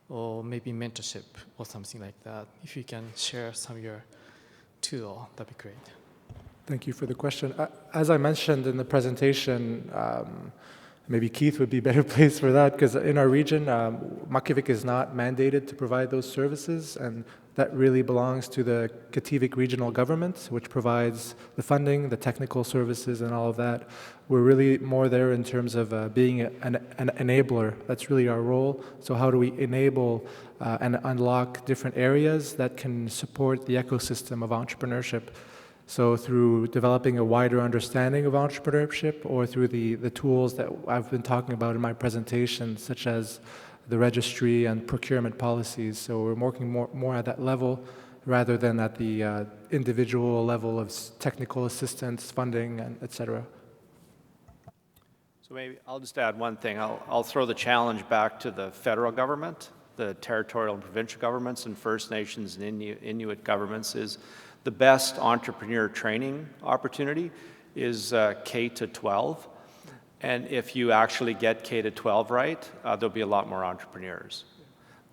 R: or maybe mentorship or something like that. If you can share some of your tool, that'd be great.
J: Thank you for the question. As I mentioned in the presentation, maybe Keith would be better placed for that, because in our region, Makivik is not mandated to provide those services, and that really belongs to the Kativik regional government, which provides the funding, the technical services, and all of that. We're really more there in terms of being an enabler. That's really our role. So how do we enable and unlock different areas that can support the ecosystem of entrepreneurship? So through developing a wider understanding of entrepreneurship, or through the tools that I've been talking about in my presentation, such as the registry and procurement policies. So we're working more at that level rather than at the individual level of technical assistance, funding, and et cetera.
I: So maybe I'll just add one thing. I'll throw the challenge back to the federal government, the territorial and provincial governments, and First Nations and Inuit governments. Is the best entrepreneur training opportunity is K to 12. And if you actually get K to 12 right, there'll be a lot more entrepreneurs.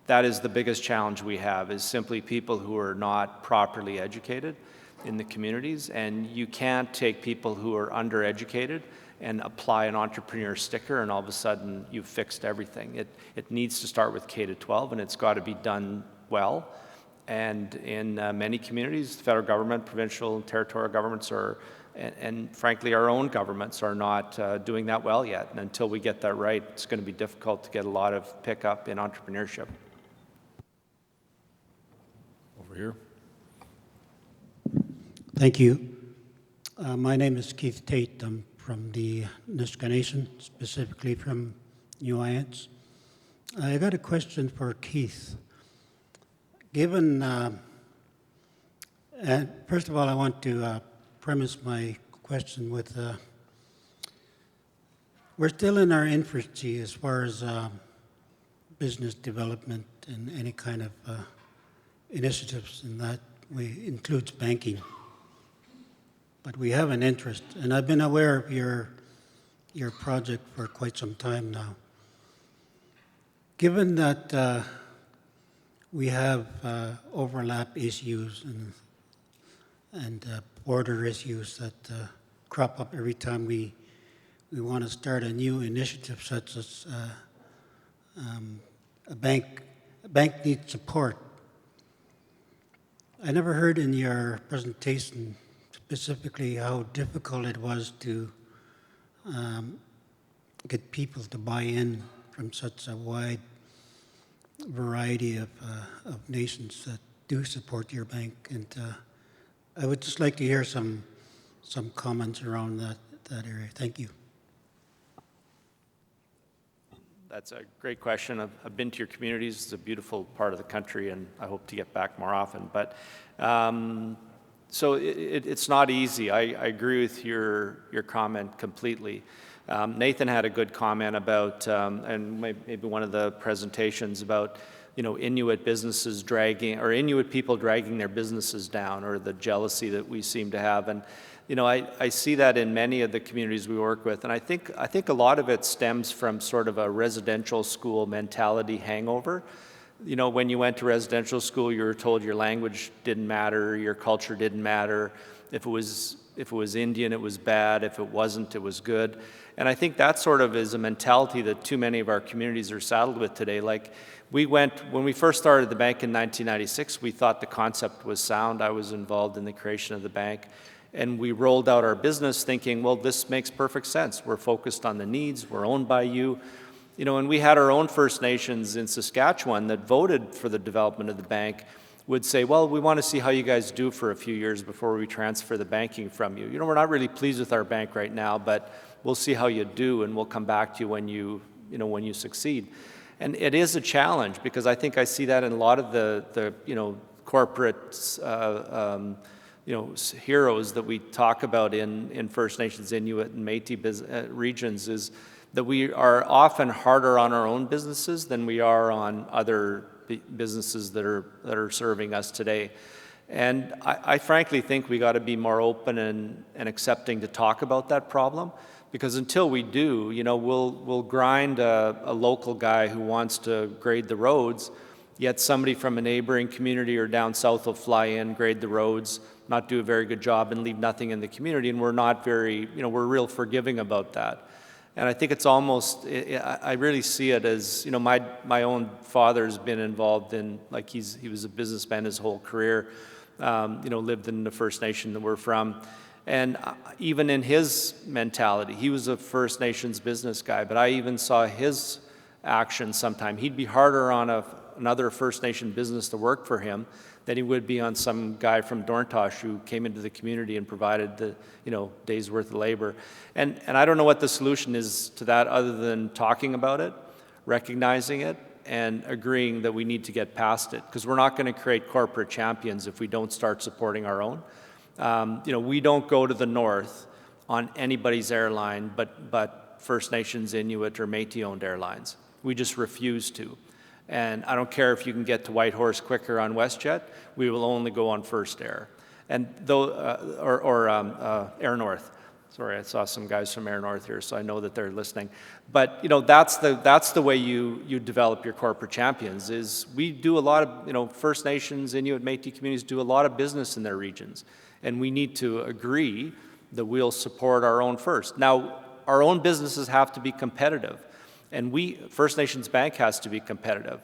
I: That is the biggest challenge we have, is simply people who are not properly educated in the communities. And you can't take people who are undereducated and apply an entrepreneur sticker and all of a sudden you've fixed everything. It needs to start with K to 12 and it's got to be done well. And in many communities, the federal government, provincial and territorial governments are, and frankly our own governments are not doing that well yet. And until we get that right, it's going to be difficult to get a lot of pickup in entrepreneurship.
A: Over here.
S: Thank you. My name is Keith Tate. I'm from the Nisga'a Nation, specifically from New Orleans. I got a question for Keith. Given, first of all, I want to premise my question with, we're still in our infancy as far as business development and any kind of initiatives in that includes banking. But we have an interest, and I've been aware of your project for quite some time now. Given that we have overlap issues and border issues that crop up every time we want to start a new initiative, such as a bank needs support. I never heard in your presentation specifically how difficult it was to get people to buy in from such a wide variety of nations that do support your bank. And I would just like to hear some comments around that area. Thank you.
I: That's a great question. I've been to your communities. It's a beautiful part of the country, and I hope to get back more often. But so it's not easy. I agree with your comment completely. Nathan had a good comment about, and maybe one of the presentations about, Inuit businesses dragging, or Inuit people dragging their businesses down, or the jealousy that we seem to have. And I see that in many of the communities we work with, and I think a lot of it stems from sort of a residential school mentality hangover. When you went to residential school, you were told your language didn't matter, your culture didn't matter. If it was Indian, it was bad. If it wasn't, it was good. And I think that sort of is a mentality that too many of our communities are saddled with today. Like when we first started the bank in 1996, we thought the concept was sound. I was involved in the creation of the bank. And we rolled out our business thinking, well, this makes perfect sense. We're focused on the needs. We're owned by you. And we had our own First Nations in Saskatchewan that voted for the development of the bank would say, well, we want to see how you guys do for a few years before we transfer the banking from you. We're not really pleased with our bank right now, but we'll see how you do, and we'll come back to you when you succeed. And it is a challenge, because I think I see that in a lot of the corporate heroes that we talk about in First Nations, Inuit, and Métis regions, is that we are often harder on our own businesses than we are on other businesses that are serving us today. And I frankly think we got to be more open and accepting to talk about that problem, because until we do, we'll grind a local guy who wants to grade the roads, yet somebody from a neighboring community or down south will fly in, grade the roads, not do a very good job, and leave nothing in the community. And we're not very, we're real forgiving about that. And I think it's almost, I really see it as, my own father's been involved in, like he was a businessman his whole career, lived in the First Nation that we're from. And even in his mentality, he was a First Nations business guy, but I even saw his actions sometime. He'd be harder on another First Nation business to work for him than he would be on some guy from Dorntosh who came into the community and provided the day's worth of labor. And I don't know what the solution is to that other than talking about it, recognizing it, and agreeing that we need to get past it, because we're not going to create corporate champions if we don't start supporting our own. We don't go to the north on anybody's airline but First Nations, Inuit, or Métis-owned airlines. We just refuse to. And I don't care if you can get to Whitehorse quicker on WestJet, we will only go on First Air. And though, Air North. Sorry, I saw some guys from Air North here, so I know that they're listening. But that's the way you develop your corporate champions. Is we do a lot of First Nations, Inuit, Métis communities do a lot of business in their regions, and we need to agree that we'll support our own first. Now, our own businesses have to be competitive, and First Nations Bank has to be competitive.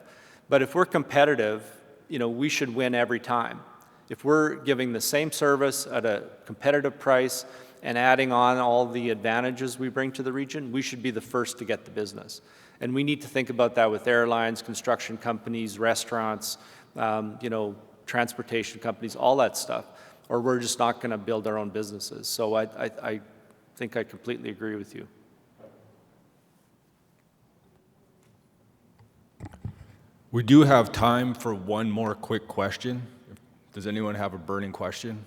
I: But if we're competitive, we should win every time. If we're giving the same service at a competitive price and adding on all the advantages we bring to the region, we should be the first to get the business. And we need to think about that with airlines, construction companies, restaurants, transportation companies, all that stuff, or we're just not going to build our own businesses. So I think I completely agree with you.
A: We do have time for one more quick question. Does anyone have a burning question?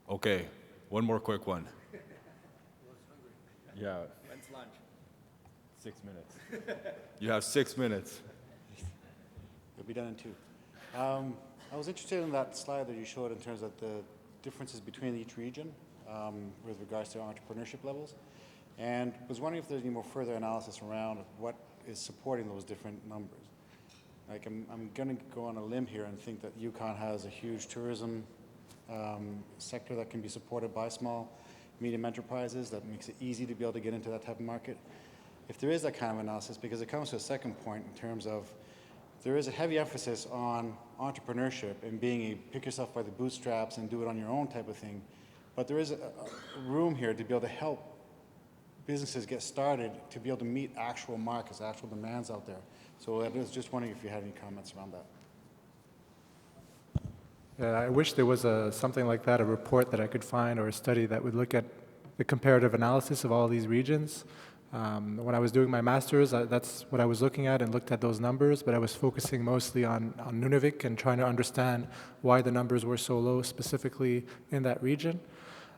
A: Okay, one more quick one. Yeah.
I: When's lunch?
A: 6 minutes. You have 6 minutes.
T: You'll be done in 2. I was interested in that slide that you showed in terms of the differences between each region with regards to entrepreneurship levels, and was wondering if there's any more further analysis around what is supporting those different numbers. Like I'm going to go on a limb here and think that Yukon has a huge tourism sector that can be supported by small, medium enterprises that makes it easy to be able to get into that type of market. If there is that kind of analysis, because it comes to a second point in terms of there is a heavy emphasis on entrepreneurship and being a pick yourself by the bootstraps and do it on your own type of thing, but there is a room here to be able to help businesses get started to be able to meet actual markets, actual demands out there. So I was just wondering if you had any comments around that.
J: Yeah, I wish there was something like that, a report that I could find or a study that would look at the comparative analysis of all these regions. When I was doing my master's, that's what I was looking at and looked at those numbers, but I was focusing mostly on Nunavik and trying to understand why the numbers were so low specifically in that region.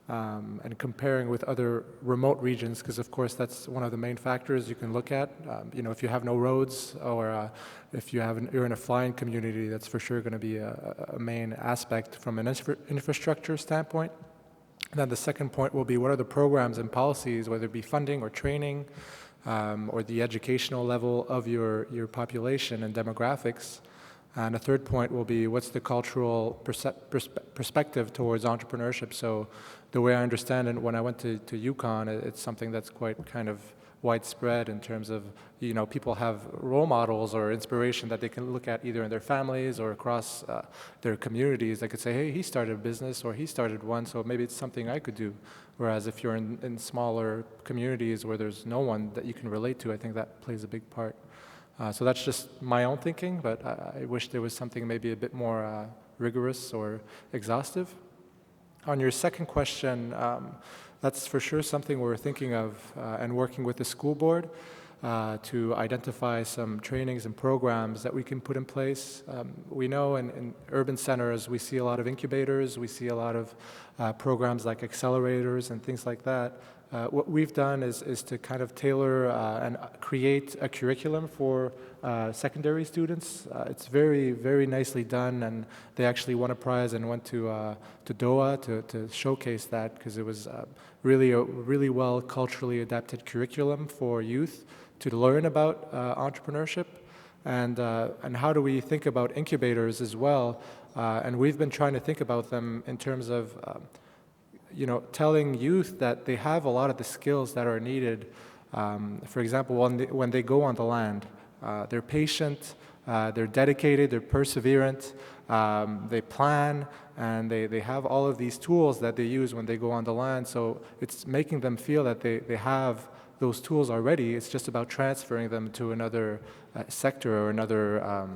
J: And comparing with other remote regions, because of course that's one of the main factors you can look at. If you have no roads or if you're in a flying community, that's for sure going to be a main aspect from an infrastructure standpoint. And then the second point will be what are the programs and policies, whether it be funding or training or the educational level of your population and demographics. And a third point will be what's the cultural perspective towards entrepreneurship. So the way I understand it, when I went to Yukon, it's something that's quite kind of widespread in terms of, people have role models or inspiration that they can look at either in their families or across their communities. They could say, hey, he started a business or he started one, so maybe it's something I could do. Whereas if you're in smaller communities where there's no one that you can relate to, I think that plays a big part. So that's just my own thinking, but I wish there was something maybe a bit more rigorous or exhaustive. On your second question, that's for sure something we're thinking of and working with the school board to identify some trainings and programs that we can put in place. We know in urban centers, we see a lot of incubators, we see a lot of programs like accelerators and things like that. What we've done is to kind of tailor and create a curriculum for secondary students. It's very, very nicely done, and they actually won a prize and went to Doha to showcase that, because it was really a really well culturally adapted curriculum for youth to learn about entrepreneurship and how do we think about incubators as well. And we've been trying to think about them in terms of telling youth that they have a lot of the skills that are needed. For example, when they go on the land, they're patient, they're dedicated, they're perseverant, they plan, and they have all of these tools that they use when they go on the land. So it's making them feel that they have those tools already. It's just about transferring them to another sector or another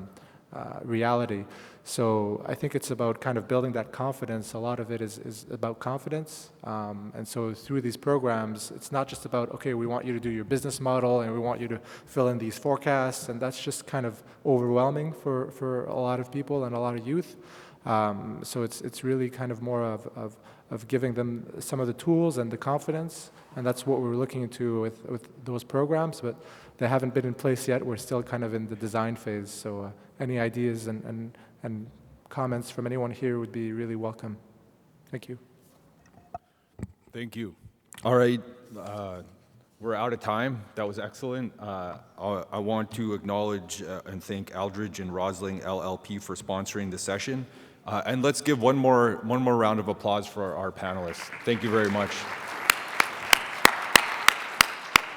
J: reality. So I think it's about kind of building that confidence. A lot of it is about confidence. And so through these programs, it's not just about, okay, we want you to do your business model and we want you to fill in these forecasts, and that's just kind of overwhelming for a lot of people and a lot of youth. So it's really kind of more of giving them some of the tools and the confidence, and that's what we're looking into with those programs, but they haven't been in place yet. We're still kind of in the design phase, so any ideas and comments from anyone here would be really welcome. Thank you.
A: Thank you. All right, we're out of time. That was excellent. I want to acknowledge and thank Aldridge and Rosling LLP for sponsoring the session. And let's give one more round of applause for our panelists. Thank you very much.